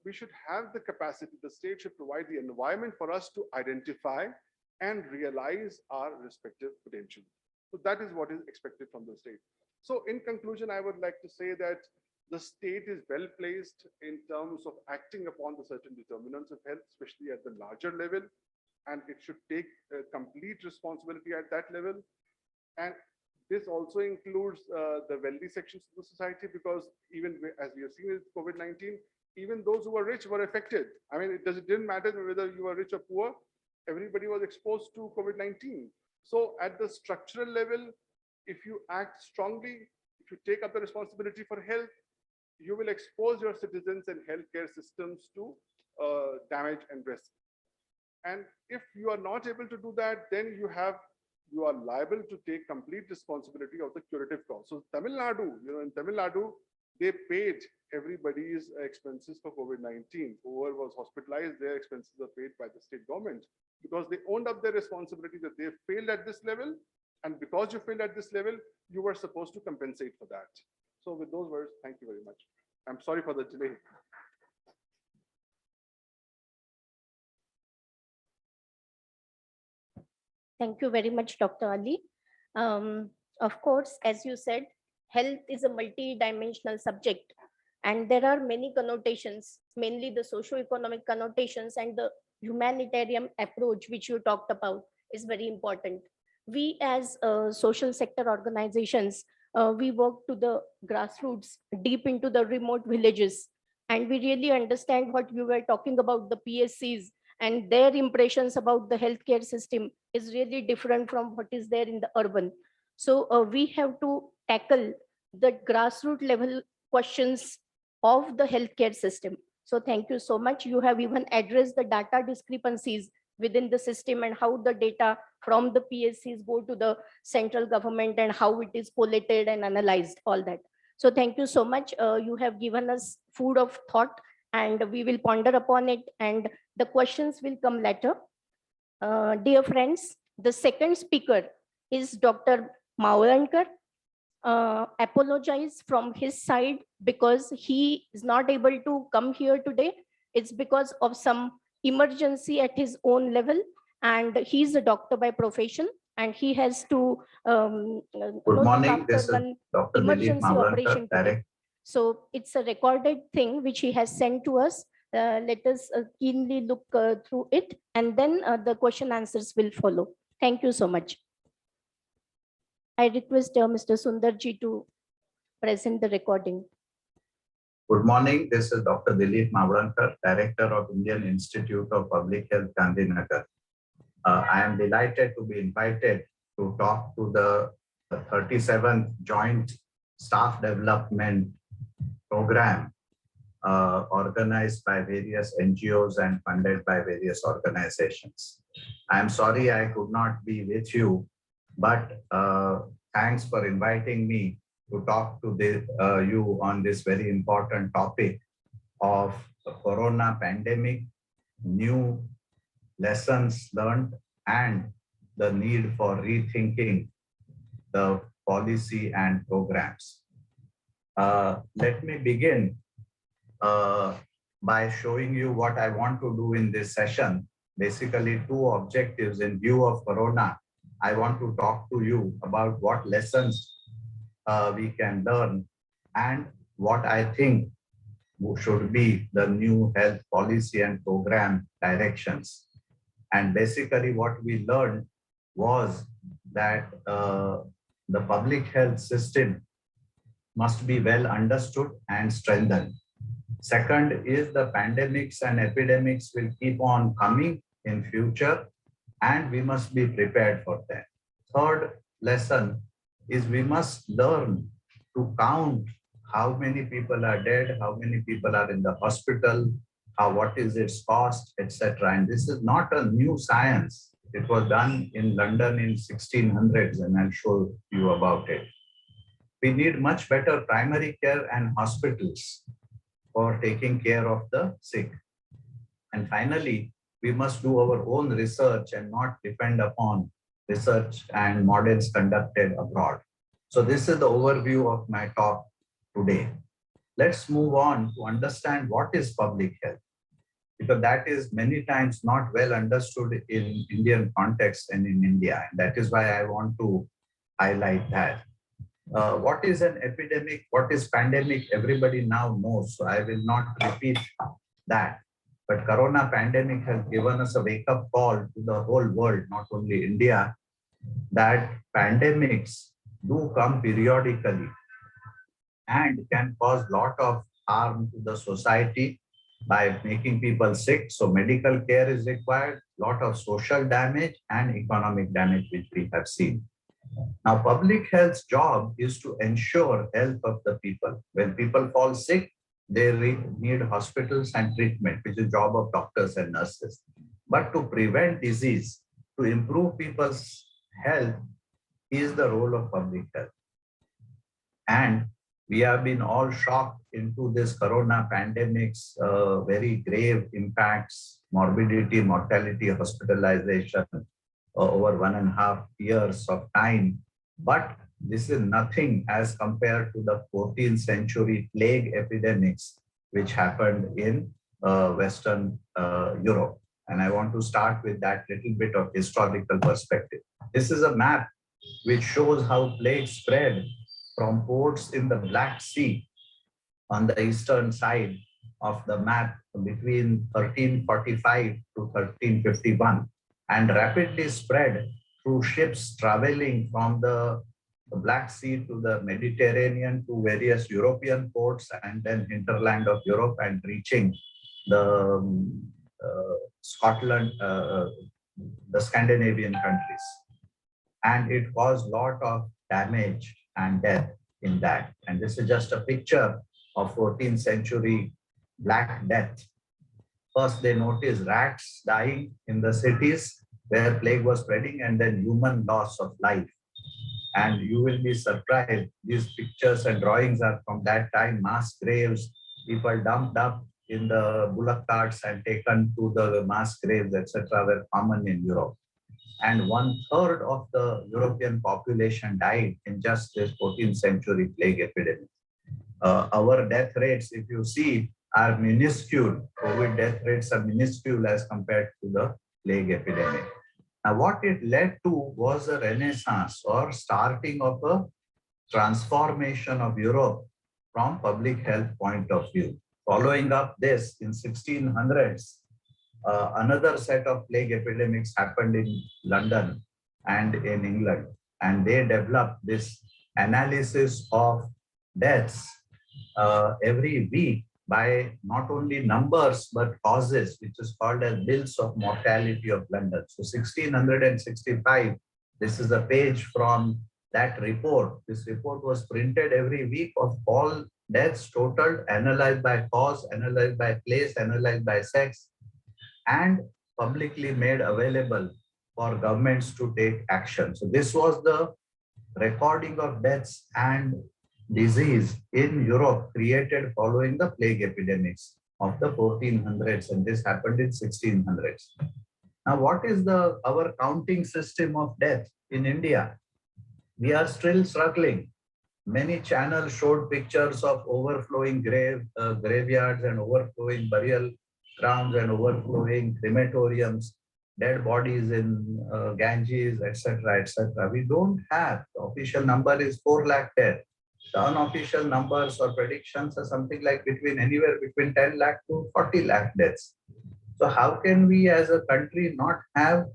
we should have the capacity, the state should provide the environment for us to identify and realize our respective potential. So that is what is expected from the state. So in conclusion, I would like to say that the state is well placed in terms of acting upon the certain determinants of health, especially at the larger level, and it should take complete responsibility at that level. And this also includes the wealthy sections of the society, because even as we have seen with COVID-19, even those who were rich were affected. I mean, it didn't matter whether you were rich or poor, everybody was exposed to COVID-19. So at the structural level, if you act strongly, if you take up the responsibility for health, you will expose your citizens and healthcare systems to damage and risk. And if you are not able to do that, then you are liable to take complete responsibility of the curative cause. So Tamil Nadu, in Tamil Nadu, they paid everybody's expenses for COVID-19. Whoever was hospitalized, their expenses were paid by the state government, because they owned up their responsibility that they failed at this level. And because you failed at this level, you were supposed to compensate for that. So with those words, thank you very much. I'm sorry for the delay. Thank you very much, Dr. Ali. Of course, as you said, health is a multi-dimensional subject, and there are many connotations, mainly the socio-economic connotations, and the humanitarian approach which you talked about is very important. We as social sector organizations, we work to the grassroots, deep into the remote villages, and we really understand what you were talking about, the PSCs, and their impressions about the healthcare system is really different from what is there in the urban. So we have to tackle the grassroots level questions of the healthcare system. So thank you so much. You have even addressed the data discrepancies within the system and how the data from the PSCs go to the central government and how it is collated and analyzed, all that. So thank you so much. You have given us food of thought, and we will ponder upon it, and the questions will come later. Dear friends, the second speaker is Dr. Mavurankar. Apologize from his side because he is not able to come here today. It's because of some emergency at his own level, and he's a doctor by profession, and he has to Good morning, this is Dr. emergency Dilip Mavurankar, operation today. direct. So it's a recorded thing which he has sent to us. Let us keenly look through it, and then the question answers will follow. Thank you so much. I request Mr. Sundarji to present the recording. Good morning, this is Dr. Dilip Mavurankar, Director of Indian Institute of Public Health, Gandhinagar. I am delighted to be invited to talk to the 37th Joint Staff Development Program organized by various NGOs and funded by various organizations. I am sorry I could not be with you, but thanks for inviting me to talk to you on this very important topic of the corona pandemic, new lessons learned, and the need for rethinking the policy and programs. Let me begin by showing you what I want to do in this session. Basically, two objectives in view of corona. I want to talk to you about what lessons we can learn and what I think should be the new health policy and program directions. And basically what we learned was that the public health system must be well understood and strengthened. Second is the pandemics and epidemics will keep on coming in future and we must be prepared for that. Third lesson is we must learn to count how many people are dead, how many people are in the hospital, what is its cost, etc. And this is not a new science. It was done in London in 1600s, and I'll show you about it. We need much better primary care and hospitals for taking care of the sick. And finally, we must do our own research and not depend upon research and models conducted abroad. So this is the overview of my talk today. Let's move on to understand what is public health, because that is many times not well understood in Indian context and in India. And that is why I want to highlight that. What is an epidemic? What is pandemic? Everybody now knows, so I will not repeat that. But Corona pandemic has given us a wake-up call to the whole world, not only India, that pandemics do come periodically and can cause a lot of harm to the society by making people sick. So medical care is required, lot of social damage and economic damage, which we have seen. Now, public health's job is to ensure health of the people. When people fall sick, they need hospitals and treatment, which is job of doctors and nurses. But to prevent disease, to improve people's health is the role of public health. And we have been all shocked into this Corona pandemic's very grave impacts, morbidity, mortality, hospitalization over 1.5 years of time. But this is nothing as compared to the 14th century plague epidemics, which happened in Western Europe. And I want to start with that little bit of historical perspective. This is a map which shows how plague spread from ports in the Black Sea on the eastern side of the map between 1345 to 1351, and rapidly spread through ships traveling from the Black Sea to the Mediterranean to various European ports and then hinterland of Europe and reaching the Scotland, the Scandinavian countries. And it caused a lot of damage and death in that. And this is just a picture of 14th century Black Death. First, they noticed rats dying in the cities where plague was spreading, and then human loss of life. And you will be surprised, these pictures and drawings are from that time, mass graves, people dumped up in the bullock carts and taken to the mass graves, etc., were common in Europe. And 1/3 of the European population died in just this 14th century plague epidemic. Our death rates, if you see, are minuscule. COVID death rates are minuscule as compared to the plague epidemic. Now, what it led to was a renaissance or starting of a transformation of Europe from public health point of view. Following up this, in 1600s, another set of plague epidemics happened in London and in England, and they developed this analysis of deaths every week by not only numbers but causes, which is called as bills of mortality of London. So 1665, this is a page from that report. This report was printed every week of all deaths totaled, analyzed by cause, analyzed by place, analyzed by sex, and publicly made available for governments to take action. So this was the recording of deaths and disease in Europe created following the plague epidemics of the 1400s, and this happened in 1600s. Now, what is our counting system of death in India? We are still struggling. Many channels showed pictures of overflowing graveyards and overflowing burial grounds and overflowing crematoriums, dead bodies in Ganges, etc., etc. We don't have, the official number is 4 lakh dead. The unofficial numbers or predictions are something like anywhere between 10 lakh to 40 lakh deaths. So how can we as a country not have,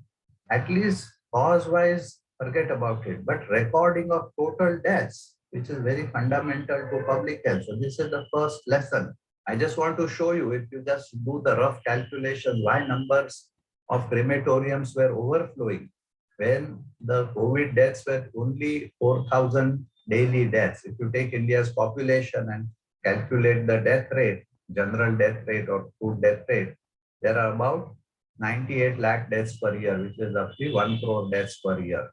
at least cause-wise, forget about it, but recording of total deaths, which is very fundamental to public health. So this is the first lesson. I just want to show you, if you just do the rough calculations, why numbers of crematoriums were overflowing when the COVID deaths were only 4,000 daily deaths. If you take India's population and calculate the death rate, general death rate or food death rate, there are about 98 lakh deaths per year, which is roughly 1 crore deaths per year,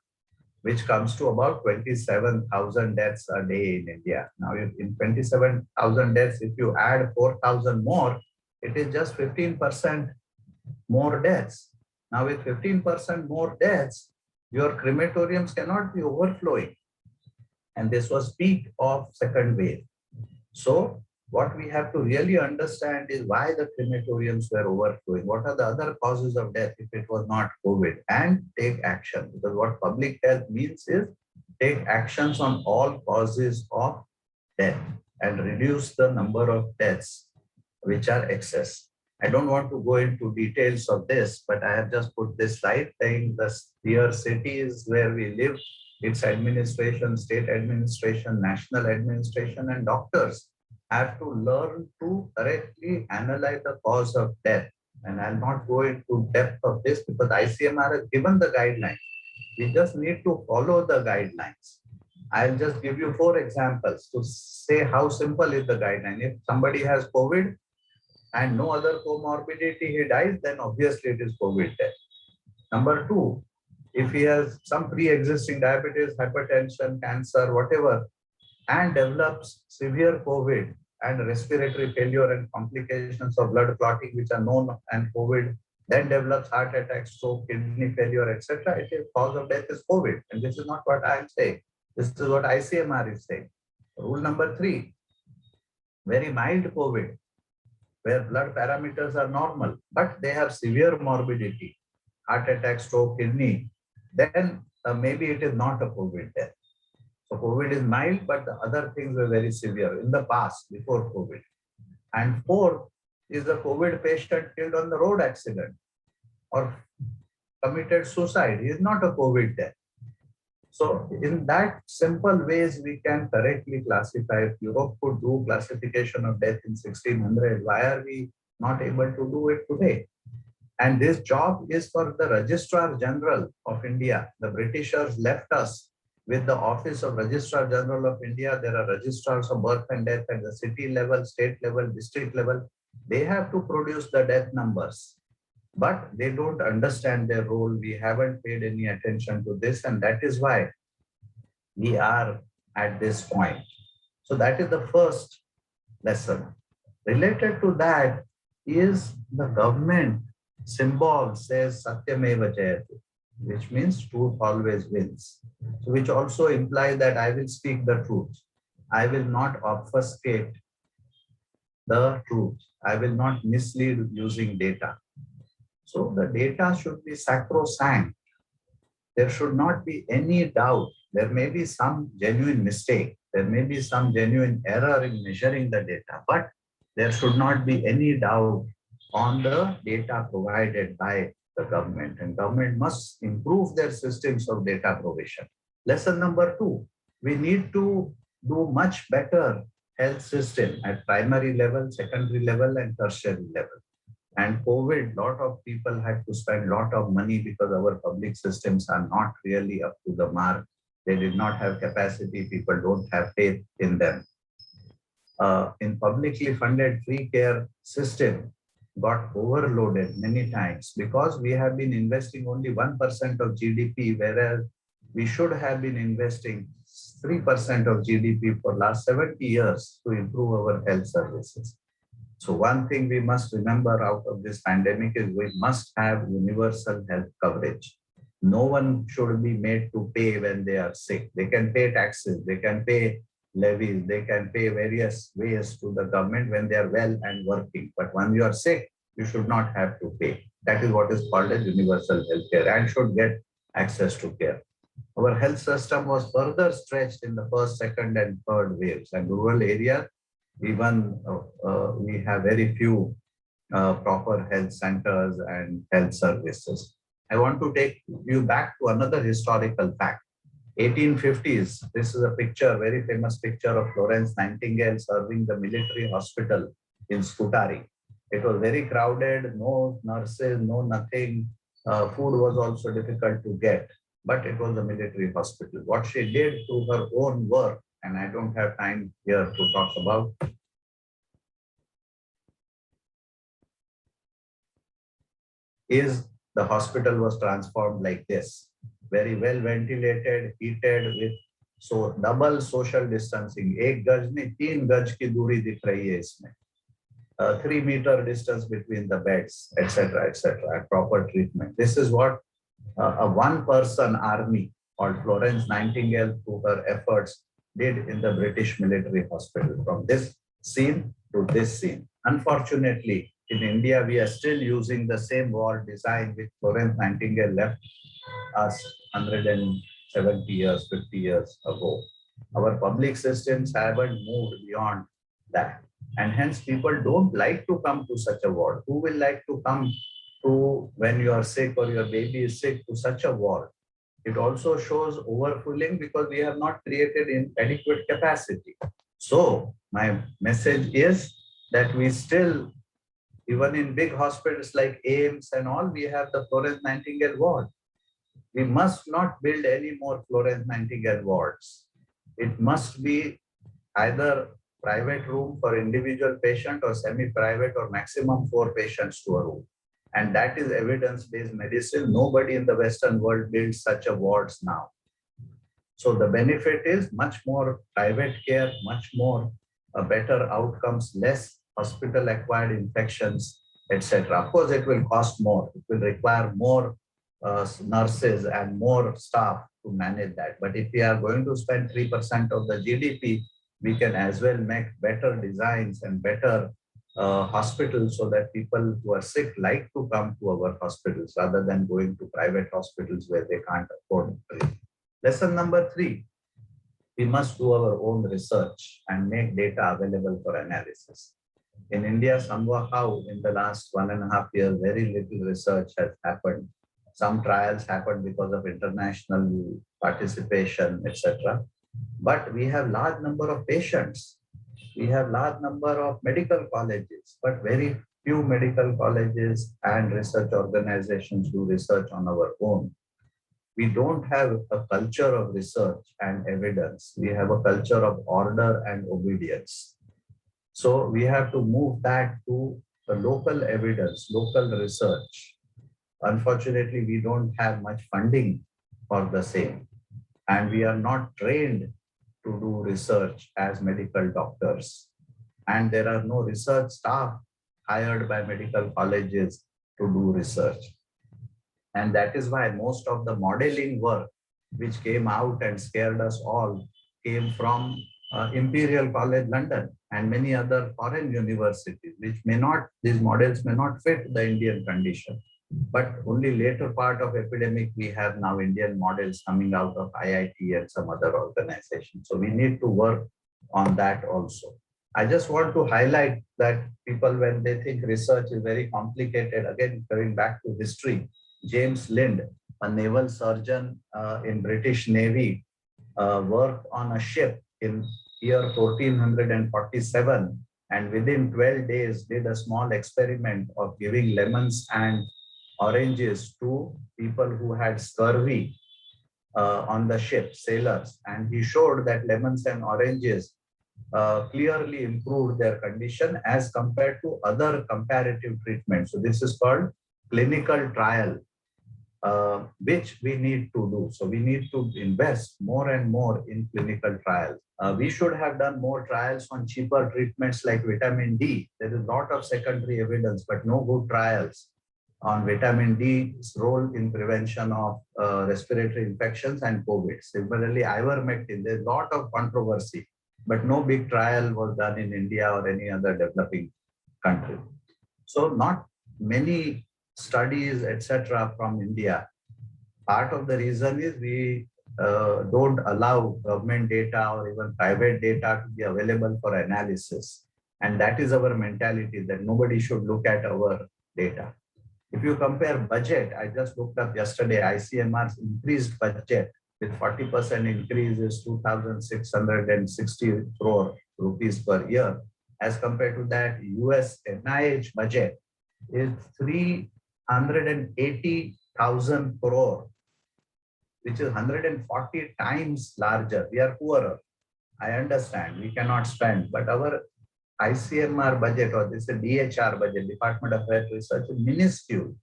which comes to about 27,000 deaths a day in India. Now, if in 27,000 deaths, if you add 4,000 more, it is just 15% more deaths. Now, with 15% more deaths, your crematoriums cannot be overflowing. And this was peak of second wave. So what we have to really understand is why the crematoriums were overflowing. What are the other causes of death if it was not COVID? And take action. Because what public health means is take actions on all causes of death and reduce the number of deaths which are excess. I don't want to go into details of this, but I have just put this slide saying the tier cities where we live, its administration, state administration, national administration, and doctors have to learn to correctly analyze the cause of death. And I'll not go into depth of this because ICMR has given the guidelines. We just need to follow the guidelines. I'll just give you 4 examples to say how simple is the guideline. If somebody has COVID and no other comorbidity, he dies, then obviously it is COVID death. Number 2, if he has some pre-existing diabetes, hypertension, cancer, whatever, and develops severe COVID and respiratory failure and complications of blood clotting, which are known, and COVID, then develops heart attack, stroke, kidney failure, etc., it is cause of death is COVID. And this is not what I am saying. This is what ICMR is saying. Rule number 3, very mild COVID, where blood parameters are normal, but they have severe morbidity, heart attack, stroke, kidney, then maybe it is not a COVID death. So COVID is mild, but the other things were very severe in the past, before COVID. And 4 is the COVID patient killed on the road accident or committed suicide. He is not a COVID death. So in that simple ways, we can correctly classify. If Europe could do classification of death in 1600, why are we not able to do it today? And this job is for the Registrar General of India. The Britishers left us with the Office of Registrar General of India. There are registrars of birth and death at the city level, state level, district level. They have to produce the death numbers, but they don't understand their role. We haven't paid any attention to this, and that is why we are at this point. So that is the first lesson. Related to that is the government symbol says Satyameva Jayate, which means truth always wins. So which also implies that I will speak the truth. I will not obfuscate the truth. I will not mislead using data. So the data should be sacrosanct. There should not be any doubt. There may be some genuine mistake. There may be some genuine error in measuring the data, but there should not be any doubt on the data provided by the government. And government must improve their systems of data provision. Lesson number 2, we need to do much better health system at primary level, secondary level, and tertiary level. And COVID, lot of people had to spend a lot of money because our public systems are not really up to the mark. They did not have capacity. People don't have faith in them. In publicly funded free care system got overloaded many times because we have been investing only 1% of GDP, whereas we should have been investing 3% of GDP for last 70 years to improve our health services. So one thing we must remember out of this pandemic is we must have universal health coverage. No one should be made to pay when they are sick. They can pay taxes, they can pay levies, they can pay various ways to the government when they are well and working. But when you are sick, you should not have to pay. That is what is called as universal health care and should get access to care. Our health system was further stretched in the first, second, and third waves. And rural areas, even we have very few proper health centers and health services. I want to take you back to another historical fact. 1850s, this is a picture, very famous picture of Florence Nightingale serving the military hospital in Scutari. It was very crowded, no nurses, no nothing. Food was also difficult to get, but it was a military hospital. What she did through her own work, and I don't have time here to talk about, is the hospital was transformed like this. Very well ventilated, heated with so double social distancing. 1 गज नहीं 3 गज की दूरी दिख रही है इसमें. 3 meter distance between the beds, etc., proper treatment. This is what a one-person army called Florence Nightingale, through her efforts, did in the British military hospital, from this scene to this scene. Unfortunately, in India, we are still using the same wall design which Florence Nightingale left us 170 years, 50 years ago. Our public systems haven't moved beyond that. And hence people don't like to come to such a ward. Who will like to come to, when you are sick or your baby is sick, to such a ward? It also shows overfilling because we have not created in adequate capacity. So my message is that we still, even in big hospitals like AIIMS and all, we have the Florence Nightingale ward. We must not build any more Florence Nightingale wards. It must be either private room for individual patient or semi-private or maximum 4 patients to a room. And that is evidence-based medicine. Nobody in the Western world builds such a wards now. So the benefit is much more private care, much more better outcomes, less hospital-acquired infections, etc. Of course, it will cost more. It will require more nurses and more staff to manage that. But if we are going to spend 3% of the GDP, we can as well make better designs and better hospitals so that people who are sick like to come to our hospitals rather than going to private hospitals where they can't afford it. Lesson number 3, we must do our own research and make data available for analysis. In India, somehow in the last 1.5 years, very little research has happened. Some trials happened because of international participation, etc. But we have large number of patients. We have large number of medical colleges, but very few medical colleges and research organizations do research on our own. We don't have a culture of research and evidence. We have a culture of order and obedience. So we have to move back to the local evidence, local research. Unfortunately, we don't have much funding for the same. And we are not trained to do research as medical doctors. And there are no research staff hired by medical colleges to do research. And that is why most of the modeling work which came out and scared us all came from Imperial College London and many other foreign universities, which may not, these models may not fit the Indian condition. But only later part of epidemic, we have now Indian models coming out of IIT and some other organizations. So we need to work on that also. I just want to highlight that people, when they think research is very complicated, again, going back to history, James Lind, a naval surgeon in British Navy, worked on a ship in year 1447, and within 12 days did a small experiment of giving lemons and oranges to people who had scurvy on the ship, sailors. And he showed that lemons and oranges clearly improved their condition as compared to other comparative treatments. So this is called clinical trial, which we need to do. So we need to invest more and more in clinical trials. We should have done more trials on cheaper treatments like vitamin D. There is a lot of secondary evidence, but no good trials on vitamin D's role in prevention of respiratory infections and COVID. Similarly, ivermectin, there's a lot of controversy, but no big trial was done in India or any other developing country. So not many studies, etc. from India. Part of the reason is we don't allow government data or even private data to be available for analysis. And that is our mentality, that nobody should look at our data. If you compare budget, I just looked up yesterday, ICMR's increased budget with 40% increase is 2,660 crore rupees per year. As compared to that, US NIH budget is 380,000 crore, which is 140 times larger. We are poorer. I understand we cannot spend, but our ICMR budget, or this is DHR budget, Department of Health Research, is minuscule.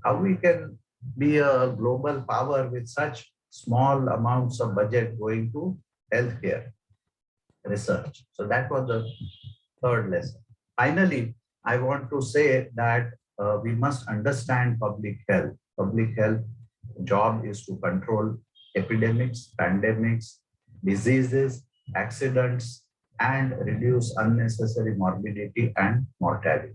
How we can be a global power with such small amounts of budget going to healthcare research? So that was the third lesson. Finally, I want to say that we must understand public health. Public health job is to control epidemics, pandemics, diseases, accidents, and reduce unnecessary morbidity and mortality.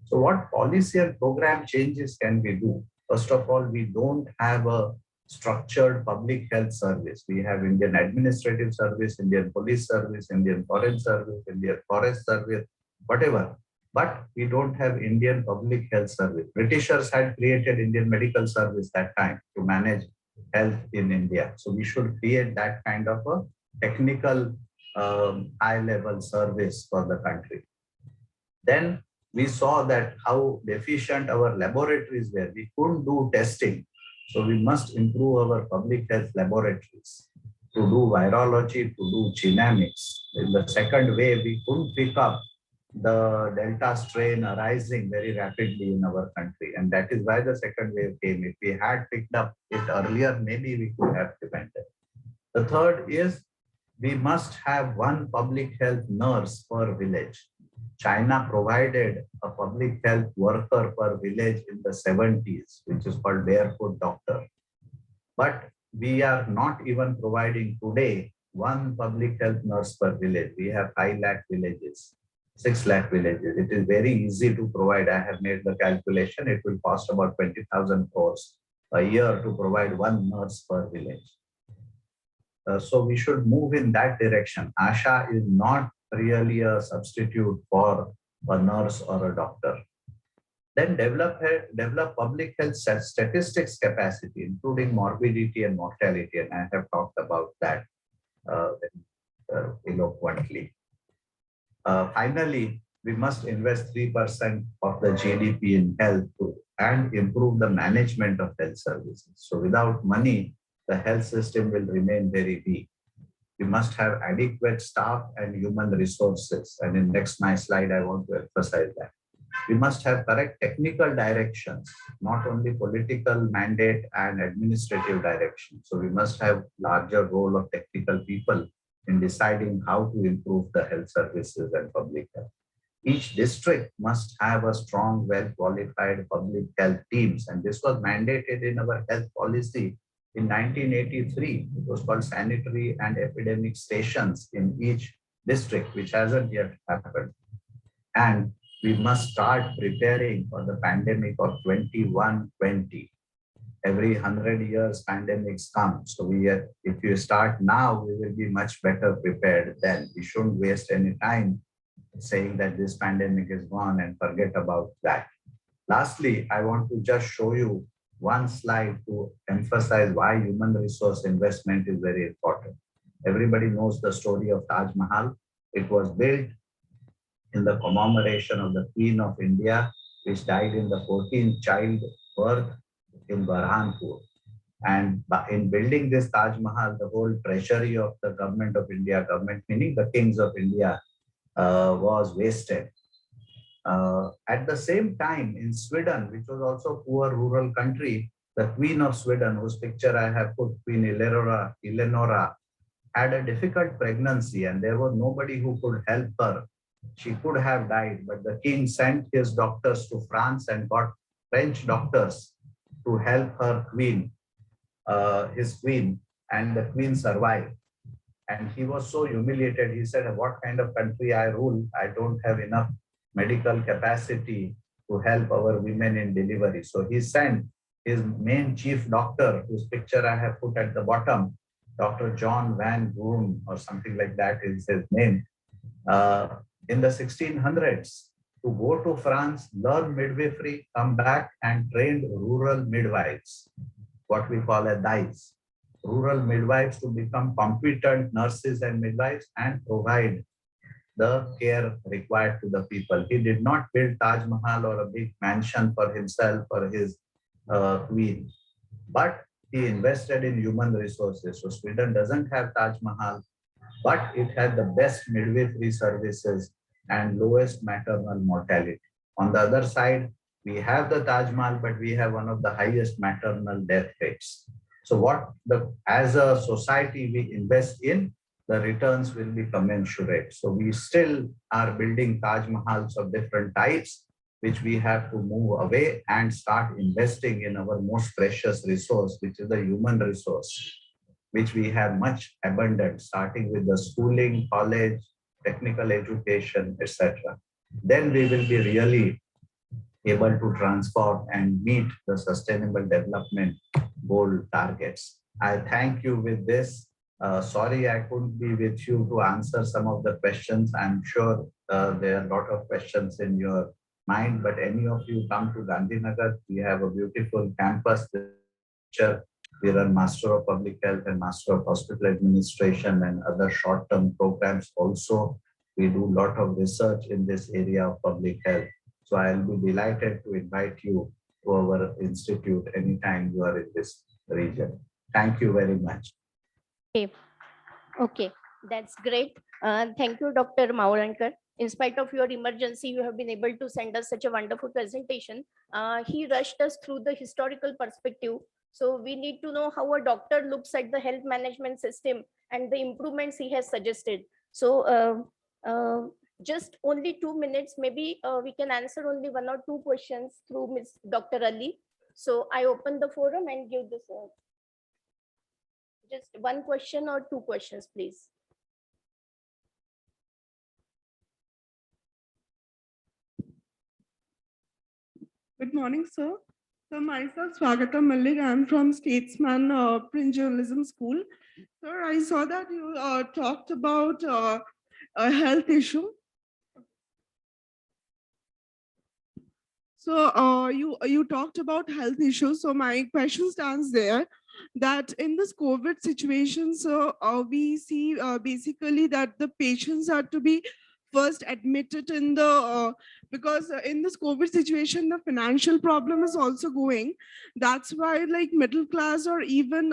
So what policy and program changes can we do? First of all, we don't have a structured public health service. We have Indian Administrative Service, Indian Police Service, Indian Foreign Service, Indian Forest Service, whatever. But we don't have Indian Public Health Service. Britishers had created Indian Medical Service that time to manage health in India. So we should create that kind of a technical high-level service for the country. Then we saw that how deficient our laboratories were. We couldn't do testing. So we must improve our public health laboratories to do virology, to do genomics. In the second wave, we couldn't pick up the Delta strain arising very rapidly in our country. And that is why the second wave came. If we had picked up it earlier, maybe we could have prevented. The third is we must have one public health nurse per village. China provided a public health worker per village in the 70s, which is called barefoot doctor. But we are not even providing today one public health nurse per village. We have 5 lakh villages, 6 lakh villages. It is very easy to provide. I have made the calculation. It will cost about 20,000 crores a year to provide one nurse per village. So we should move in that direction. ASHA is not really a substitute for a nurse or a doctor. Then develop public health statistics capacity, including morbidity and mortality. And I have talked about that eloquently. Finally, we must invest 3% of the GDP in health and improve the management of health services. So without money, the health system will remain very weak. We must have adequate staff and human resources. And in next my slide, I want to emphasize that. We must have correct technical directions, not only political mandate and administrative direction. So we must have larger role of technical people in deciding how to improve the health services and public health. Each district must have a strong, well-qualified public health teams. And this was mandated in our health policy in 1983. It was called sanitary and epidemic stations in each district, which hasn't yet happened. And we must start preparing for the pandemic of 2120. Every 100 years, pandemics come. So if you start now, we will be much better prepared then. We shouldn't waste any time saying that this pandemic is gone and forget about that. Lastly, I want to just show you one slide to emphasize why human resource investment is very important. Everybody knows the story of Taj Mahal. It was built in the commemoration of the Queen of India, which died in the 14th childbirth in Burhanpur. And in building this Taj Mahal, the whole treasury of the government of India, government meaning the kings of India, was wasted. At the same time, in Sweden, which was also a poor rural country, the Queen of Sweden, whose picture I have put, Queen Eleonora, had a difficult pregnancy and there was nobody who could help her. She could have died, but the king sent his doctors to France and got French doctors to help her queen, his queen, and the queen survived. And he was so humiliated. He said, what kind of country I rule? I don't have enough medical capacity to help our women in delivery. So he sent his main chief doctor, whose picture I have put at the bottom, Dr. John Van Groen or something like that is his name, in the 1600s to go to France, learn midwifery, come back and trained rural midwives, what we call as DICE, rural midwives to become competent nurses and midwives and provide the care required to the people. He did not build Taj Mahal or a big mansion for himself or his queen, but he invested in human resources. So Sweden doesn't have Taj Mahal, but it had the best midwifery services and lowest maternal mortality. On the other side, we have the Taj Mahal, but we have one of the highest maternal death rates. So as a society we invest in, the returns will be commensurate. So we still are building Taj Mahals of different types, which we have to move away and start investing in our most precious resource, which is the human resource, which we have much abundant, starting with the schooling, college, technical education, etc. Then we will be really able to transform and meet the sustainable development goal targets. I thank you with this. Sorry, I couldn't be with you to answer some of the questions. I'm sure there are a lot of questions in your mind, but any of you come to Gandhinagar, we have a beautiful campus. We run Master of Public Health and Master of Hospital Administration and other short-term programs also. We do a lot of research in this area of public health. So I'll be delighted to invite you to our institute anytime you are in this region. Thank you very much. Okay, that's great. Thank you, Dr. Maurankar. In spite of your emergency, you have been able to send us such a wonderful presentation. He rushed us through the historical perspective. So we need to know how a doctor looks at the health management system and the improvements he has suggested. So just only 2 minutes, maybe we can answer only 1 or 2 questions through Ms. Dr. Ali. So I open the forum and give this. Just 1 question or 2 questions, please. Good morning, sir. So myself, Swagata Malik, I'm from Statesman Print Journalism School. Sir, I saw that you talked about a health issue. So you talked about health issues. So my question stands there that in this COVID situation, so we see basically that the patients are to be first admitted in the because in this COVID situation, the financial problem is also going. That's why like middle class or even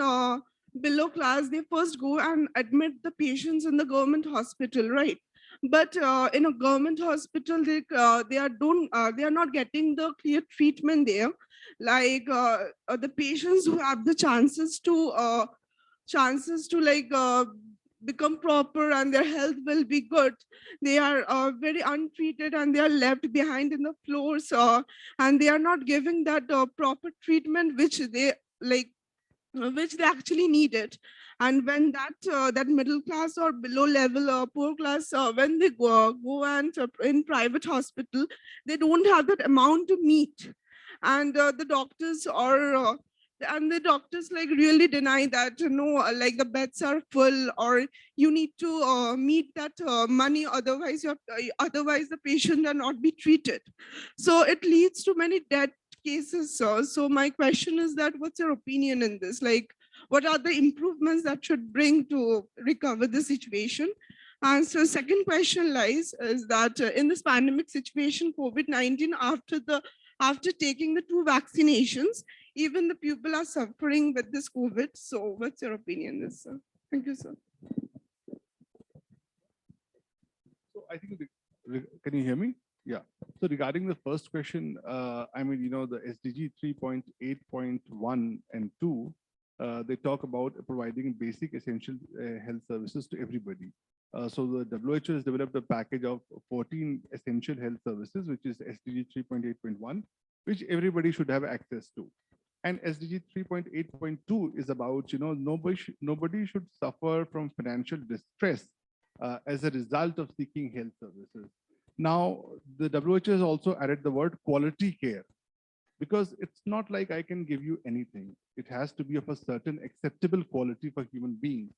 below class, they first go and admit the patients in the government hospital, right? But in a government hospital, they are not getting the clear treatment there. Like the patients who have the chances to become proper and their health will be good, they are very untreated and they are left behind in the floors, and they are not giving that proper treatment which they actually needed. And when that middle class or below level or poor class, when they go and in private hospital, they don't have that amount to meet, and the doctors are and the doctors like really deny that no, like the beds are full, or you need to meet that money, otherwise otherwise the patient are not be treated. So it leads to many death cases. So my question is that what's your opinion in this? Like, what are the improvements that should bring to recover the situation? And so second question lies is that in this pandemic situation, COVID-19, after taking the 2 vaccinations, even the people are suffering with this COVID. So what's your opinion on this, sir? Thank you, sir. So I think, can you hear me? Yeah. So regarding the first question, I mean, the SDG 3.8.1 and 2, they talk about providing basic essential health services to everybody. So the WHO has developed a package of 14 essential health services, which is SDG 3.8.1, which everybody should have access to. And SDG 3.8.2 is about, nobody should suffer from financial distress as a result of seeking health services. Now, the WHO has also added the word quality care, because it's not like I can give you anything. It has to be of a certain acceptable quality for human beings.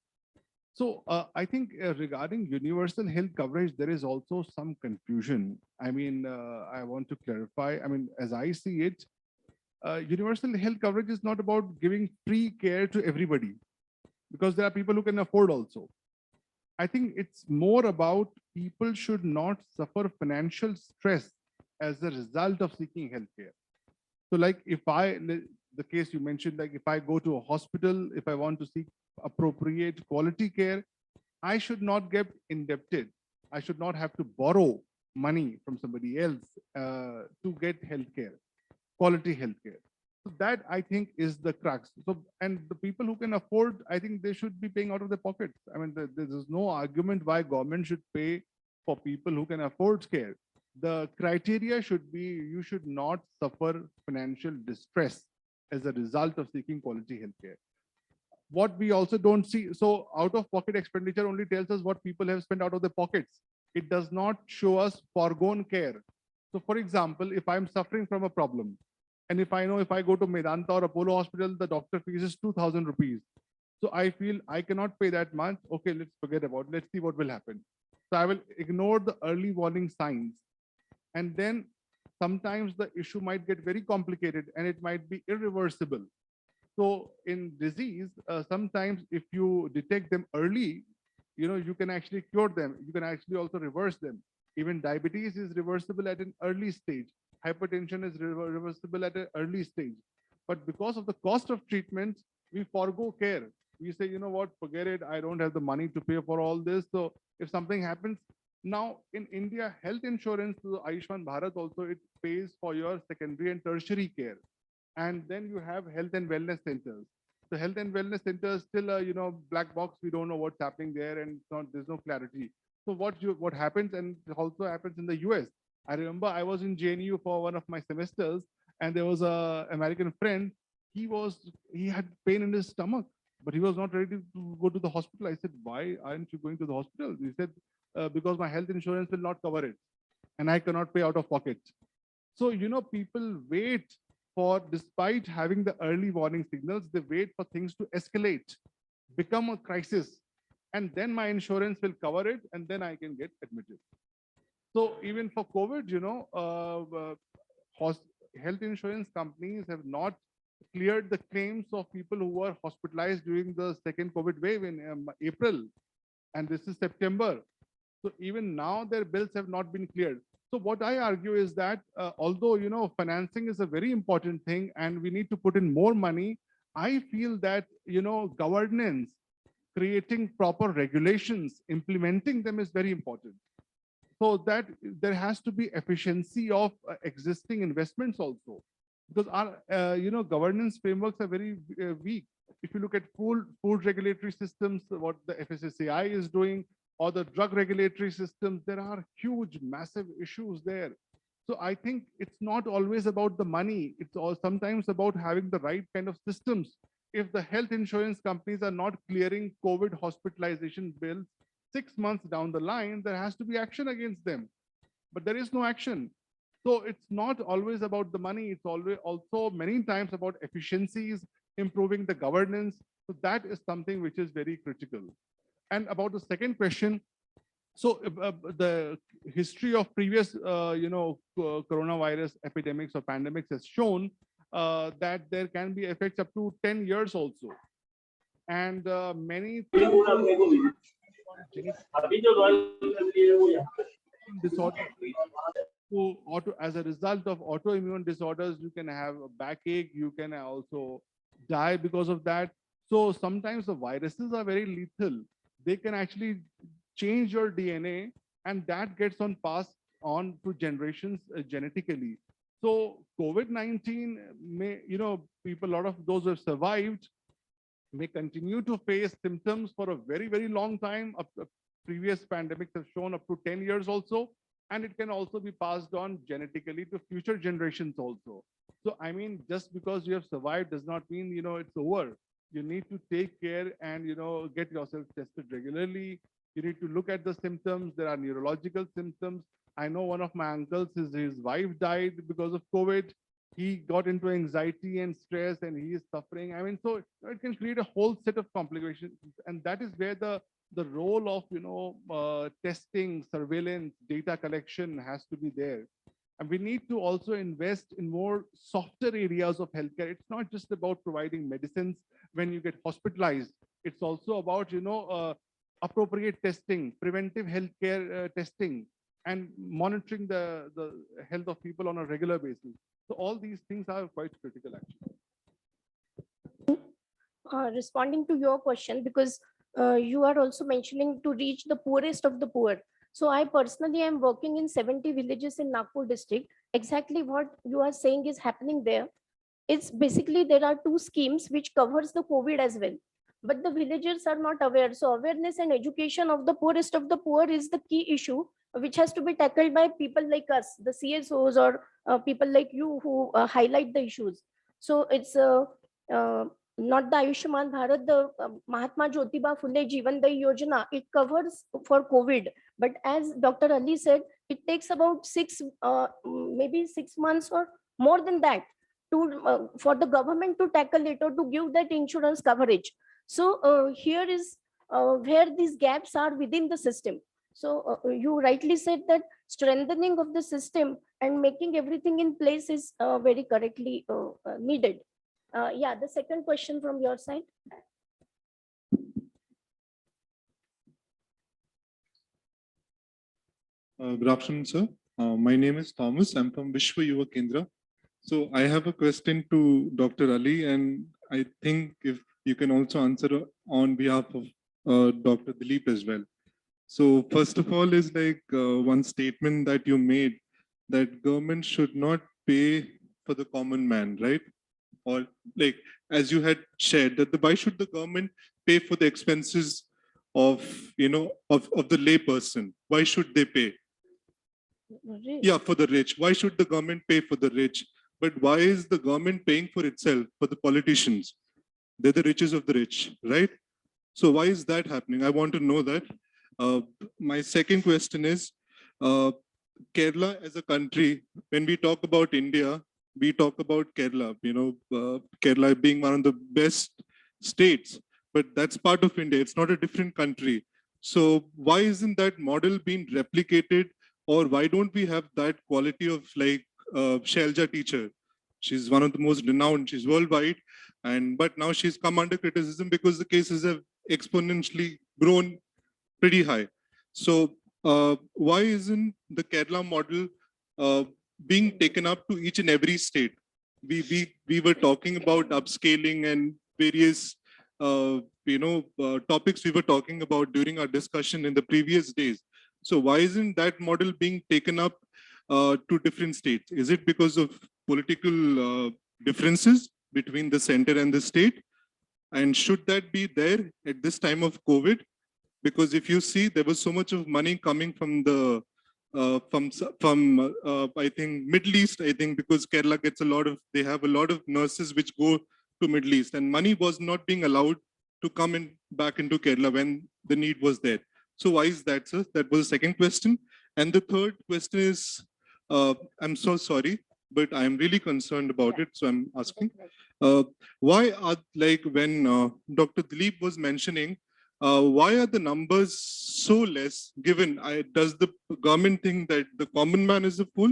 So I think regarding universal health coverage, there is also some confusion. I mean, I want to clarify. I mean, as I see it, universal health coverage is not about giving free care to everybody, because there are people who can afford also. I think it's more about people should not suffer financial stress as a result of seeking healthcare. So like the case you mentioned, like if I go to a hospital, if I want to seek appropriate quality care, I should not get indebted. I should not have to borrow money from somebody else to get healthcare, quality healthcare. So that I think is the crux. So, and the people who can afford, I think they should be paying out of their pockets. I mean, there's no argument why government should pay for people who can afford care. The criteria should be, you should not suffer financial distress as a result of seeking quality healthcare. What we also don't see, so out of pocket expenditure only tells us what people have spent out of their pockets. It does not show us foregone care. So for example, if I'm suffering from a problem, and if I know if I go to Medanta or Apollo Hospital, the doctor fees is 2,000 rupees. So I feel I cannot pay that much. Okay, let's forget about it. Let's see what will happen. So I will ignore the early warning signs. And then sometimes the issue might get very complicated and it might be irreversible. So in disease, sometimes if you detect them early, you can actually cure them. You can actually also reverse them. Even diabetes is reversible at an early stage. Hypertension is reversible at an early stage. But because of the cost of treatment, we forego care. We say, you know what, forget it. I don't have the money to pay for all this. So if something happens, now in India, health insurance, Ayushman Bharat also, it pays for your secondary and tertiary care. And then you have health and wellness centers. So health and wellness centers still a black box. We don't know what's happening there, and there's no clarity. So what happens, and it also happens in the US. I remember I was in JNU for one of my semesters, and there was a American friend. He had pain in his stomach, but he was not ready to go to the hospital. I said, why aren't you going to the hospital? He said, because my health insurance will not cover it, and I cannot pay out of pocket. So people wait for, despite having the early warning signals, they wait for things to escalate, become a crisis, and then my insurance will cover it, and then I can get admitted. So even for COVID, health insurance companies have not cleared the claims of people who were hospitalized during the second COVID wave in April, and this is September. So even now their bills have not been cleared. So what I argue is that although financing is a very important thing and we need to put in more money, I feel that governance, creating proper regulations, implementing them is very important. So that there has to be efficiency of existing investments also, because our governance frameworks are very weak. If you look at food regulatory systems, what the FSSAI is doing, or the drug regulatory systems, there are huge, massive issues there. So I think it's not always about the money. It's all sometimes about having the right kind of systems. If the health insurance companies are not clearing COVID hospitalization bills 6 months down the line, there has to be action against them. But there is no action. So it's not always about the money. It's always also many times about efficiencies, improving the governance. So that is something which is very critical. And about the second question, so the history of previous, coronavirus epidemics or pandemics has shown that there can be effects up to 10 years also. And many disorders. So as a result of autoimmune disorders, you can have a backache, you can also die because of that. So sometimes the viruses are very lethal. They can actually change your DNA, and that gets passed on to generations genetically. So COVID-19 may, people, a lot of those who have survived may continue to face symptoms for a very, very long time. Previous pandemics have shown up to 10 years also, and it can also be passed on genetically to future generations also. So, I mean, just because you have survived does not mean, it's over. You need to take care and, get yourself tested regularly. You need to look at the symptoms. There are neurological symptoms. I know one of my uncles, his wife died because of COVID. He got into anxiety and stress, and he is suffering. I mean, so it can create a whole set of complications. And that is where the role of, testing, surveillance, data collection has to be there. And we need to also invest in more softer areas of healthcare. It's not just about providing medicines when you get hospitalized. It's also about, appropriate testing, preventive healthcare testing, and monitoring the health of people on a regular basis. So all these things are quite critical actually. Responding to your question, because you are also mentioning to reach the poorest of the poor. So I personally am working in 70 villages in Nagpur district. Exactly what you are saying is happening there. It's basically there are two schemes which covers the COVID as well. But the villagers are not aware. So awareness and education of the poorest of the poor is the key issue, which has to be tackled by people like us, the CSOs, or people like you who highlight the issues. So it's not the Ayushman Bharat, the Mahatma Jyotiba Phule Jeevan Dayi Yojana. It covers for COVID. But as Dr. Ali said, it takes about maybe 6 months or more than that to for the government to tackle it or to give that insurance coverage. So here is where these gaps are within the system. So you rightly said that strengthening of the system and making everything in place is very correctly needed. Yeah, the second question from your side. Good afternoon, sir. My name is Thomas. I'm from Vishwa Yuva Kendra. So I have a question to Dr. Ali, and I think if you can also answer on behalf of Dr. Dilip as well. So first of all is like one statement that you made that government should not pay for the common man, right? Or like, as you had shared that why should the government pay for the expenses of, of the lay person? Why should they pay? Yeah, for the rich. Why should the government pay for the rich? But why is the government paying for itself, for the politicians? They're the richest of the rich, right? So why is that happening? I want to know that. My second question is, Kerala as a country, when we talk about India, we talk about Kerala, Kerala being one of the best states, but that's part of India. It's not a different country. So why isn't that model being replicated, or why don't we have that quality of like Shailja teacher? She's one of the most renowned, she's worldwide, but now she's come under criticism because the cases have exponentially grown pretty high. So why isn't the Kerala model being taken up to each and every state? We were talking about upscaling and various topics we were talking about during our discussion in the previous days. So why isn't that model being taken up to different states? Is it because of political differences between the center and the state? And should that be there at this time of COVID? Because if you see, there was so much of money coming from the I think Middle East. I think because Kerala gets they have a lot of nurses which go to Middle East, and money was not being allowed to come in back into Kerala when the need was there. So why is that, sir? That was the second question. And the third question is, I'm so sorry, but I'm really concerned about it. So I'm asking, why are, like when Dr. Dilip was mentioning, why are the numbers so less given? Does the government think that the common man is a fool,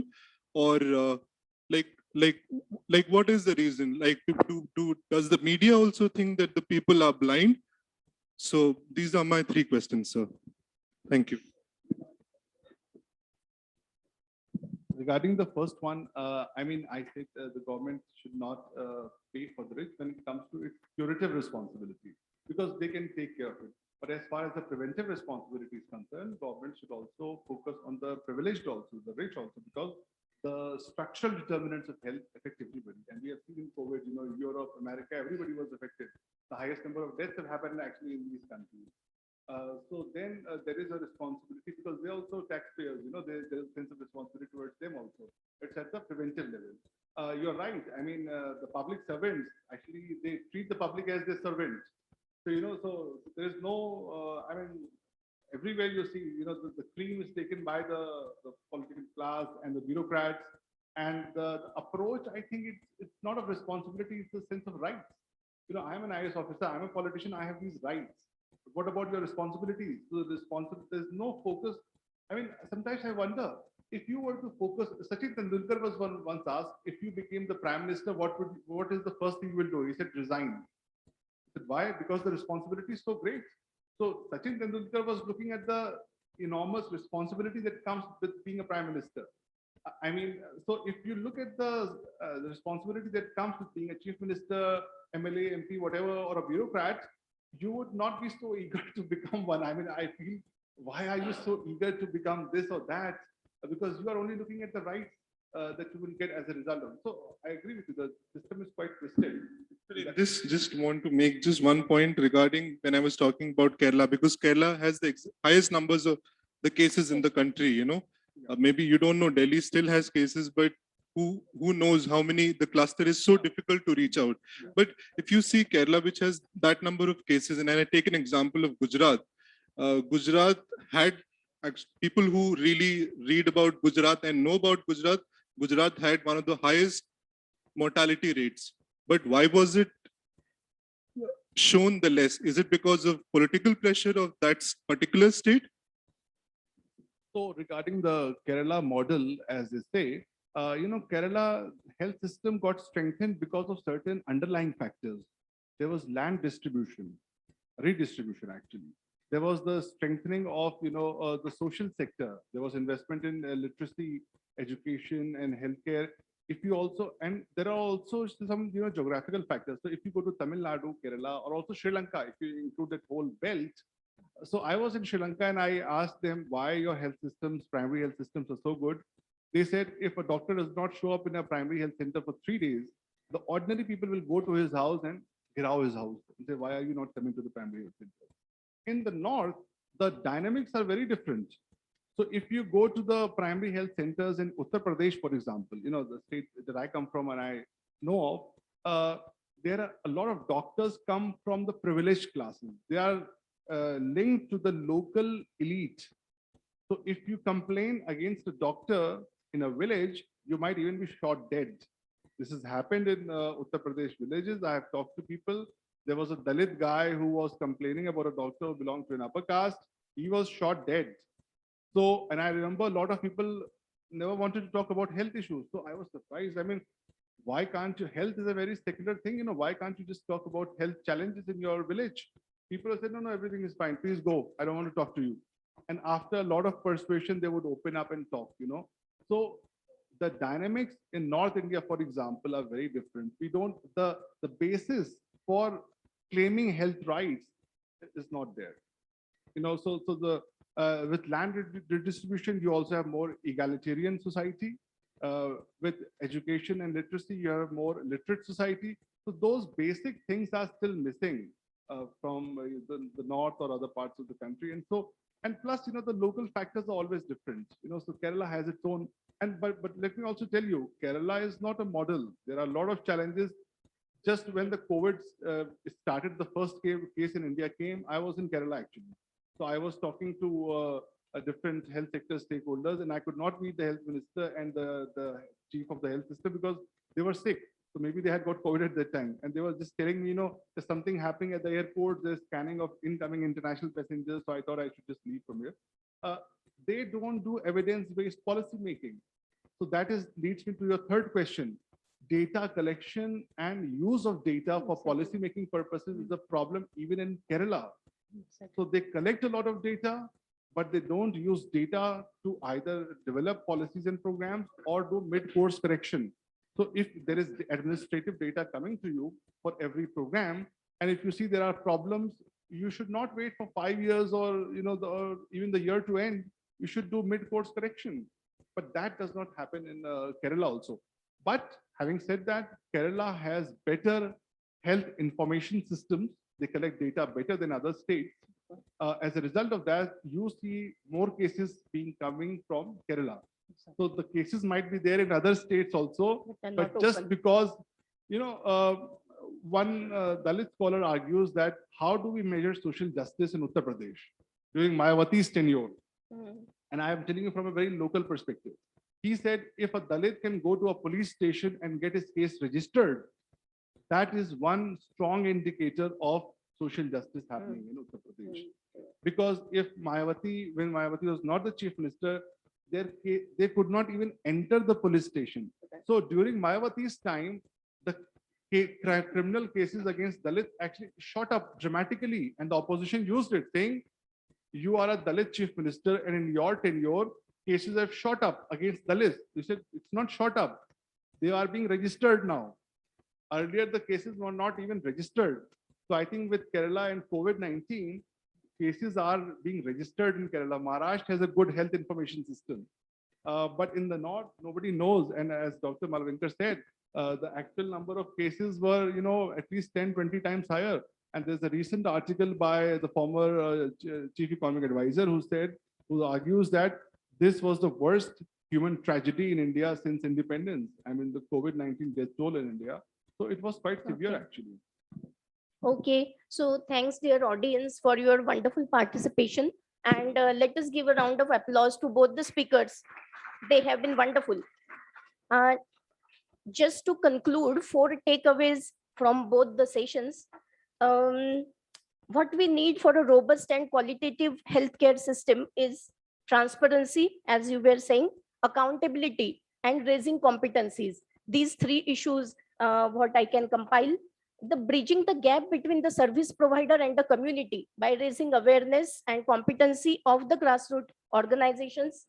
or like what is the reason? Like, does the media also think that the people are blind? So these are my three questions, sir. Thank you. Regarding the first one, I mean, I think the government should not pay for the rich when it comes to its curative responsibility, because they can take care of it. But as far as the preventive responsibility is concerned, government should also focus on the privileged also, the rich also, because the structural determinants of health affect everybody. And we have seen in COVID, Europe, America, everybody was affected. The highest number of deaths have happened actually in these countries. So then there is a responsibility, because they're also taxpayers, there's a sense of responsibility towards them also. It's at the preventive level. You're right. I mean, the public servants, actually, they treat the public as their servants. So, so there's no, I mean, everywhere you see, the cream is taken by the political class and the bureaucrats. And the approach, I think it's not of responsibility, it's a sense of rights. I'm an IS officer, I'm a politician, I have these rights. What about your responsibilities? So there's no focus. I mean, sometimes I wonder, if you were to focus, Sachin Tendulkar was once asked, if you became the prime minister, what is the first thing you will do? He said, resign. I said, why? Because the responsibility is so great. So Sachin Tendulkar was looking at the enormous responsibility that comes with being a prime minister. I mean, so if you look at the responsibility that comes with being a chief minister, MLA, MP, whatever, or a bureaucrat, you would not be so eager to become one. I mean, I feel, why are you so eager to become this or that? Because you are only looking at the rights that you will get as a result of it. So I agree with you, the system is quite twisted. This just want to make just one point regarding when I was talking about Kerala, because Kerala has the highest numbers of the cases in the country, you know. Maybe you don't know, Delhi still has cases, but who knows how many, the cluster is so difficult to reach out. But if you see Kerala, which has that number of cases, and I take an example of Gujarat, Gujarat had people who really read about Gujarat and know about Gujarat. Gujarat had one of the highest mortality rates. But why was it shown the less? Is it because of political pressure of that particular state? So regarding the Kerala model, as they say, Kerala health system got strengthened because of certain underlying factors. There was land distribution, redistribution actually. There was the strengthening of, the social sector. There was investment in literacy, education, and healthcare. If you also, and there are also some, geographical factors. So if you go to Tamil Nadu, Kerala, or also Sri Lanka, if you include that whole belt. So I was in Sri Lanka and I asked them why your health systems, primary health systems are so good. They said if a doctor does not show up in a primary health center for 3 days, the ordinary people will go to his house and girao his house and say, why are you not coming to the primary health center? In the north, the dynamics are very different. So if you go to the primary health centers in Uttar Pradesh, for example, the state that I come from and I know of, there are a lot of doctors come from the privileged classes. They are linked to the local elite. So if you complain against a doctor in a village, you might even be shot dead. This has happened in Uttar Pradesh villages. I have talked to people. There was a Dalit guy who was complaining about a doctor who belonged to an upper caste. He was shot dead. So, and I remember a lot of people never wanted to talk about health issues. So I was surprised. I mean, why can't you? Health is a very secular thing. Why can't you just talk about health challenges in your village? People have said, no, everything is fine. Please go. I don't want to talk to you. And after a lot of persuasion, they would open up and talk, So the dynamics in North India, for example, are very different. We don't, the basis for claiming health rights is not there. With land redistribution, you also have more egalitarian society. With education and literacy, you have more literate society. So those basic things are still missing from the north or other parts of the country. And plus, the local factors are always different. So Kerala has its own. But let me also tell you, Kerala is not a model. There are a lot of challenges. Just when the COVID started, the first case in India came, I was in Kerala actually. So I was talking to a different health sector stakeholders, and I could not meet the health minister and the chief of the health system because they were sick. So maybe they had got COVID at that time. And they were just telling me, there's something happening at the airport, there's scanning of incoming international passengers. So I thought I should just leave from here. They don't do evidence-based policy making. So that leads me to your third question. Data collection and use of data for policy making purposes is a problem even in Kerala. So they collect a lot of data, but they don't use data to either develop policies and programs or do mid-course correction. So if there is administrative data coming to you for every program, and if you see there are problems, you should not wait for 5 years or or even the year to end. You should do mid-course correction. But that does not happen in Kerala also. But having said that, Kerala has better health information systems. They collect data better than other states. As a result of that, you see more cases coming from Kerala. So the cases might be there in other states also, but just because, one Dalit scholar argues that how do we measure social justice in Uttar Pradesh during Mayawati's tenure? And I am telling you from a very local perspective. He said, if a Dalit can go to a police station and get his case registered, that is one strong indicator of social justice happening in Uttar Pradesh. Because if Mayawati, when Mayawati was not the chief minister, they could not even enter the police station. So during Mayawati's time, the criminal cases against Dalits actually shot up dramatically, and the opposition used it, saying, you are a Dalit chief minister, and in your tenure, cases have shot up against Dalits. You said it's not shot up. They are being registered now. Earlier, the cases were not even registered. So I think with Kerala and COVID-19, cases are being registered in Kerala. Maharashtra has a good health information system. But in the north, nobody knows. And as Dr. Malvinkar said, the actual number of cases were, at least 10, 20 times higher. And there's a recent article by the former chief economic advisor who argues that this was the worst human tragedy in India since independence. I mean, the COVID-19 death toll in India. So it was quite severe, actually. Okay, so thanks, dear audience, for your wonderful participation. And let us give a round of applause to both the speakers. They have been wonderful. Just to conclude, 4 takeaways from both the sessions. What we need for a robust and qualitative healthcare system is transparency, as you were saying, accountability, and raising competencies. These 3 issues, what I can compile. The bridging the gap between the service provider and the community by raising awareness and competency of the grassroots organizations.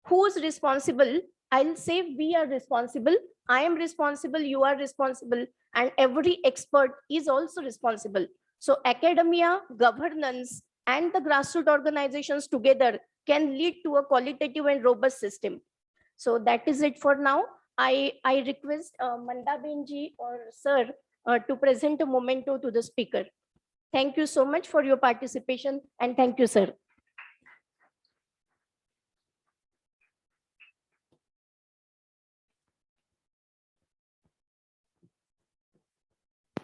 Who's responsible? I'll say we are responsible. I am responsible, you are responsible, and every expert is also responsible. So academia, governance, and the grassroots organizations together can lead to a qualitative and robust system. So that is it for now. I request Manda Benji or Sir to present a memento to the speaker. Thank you so much for your participation, and thank you, sir.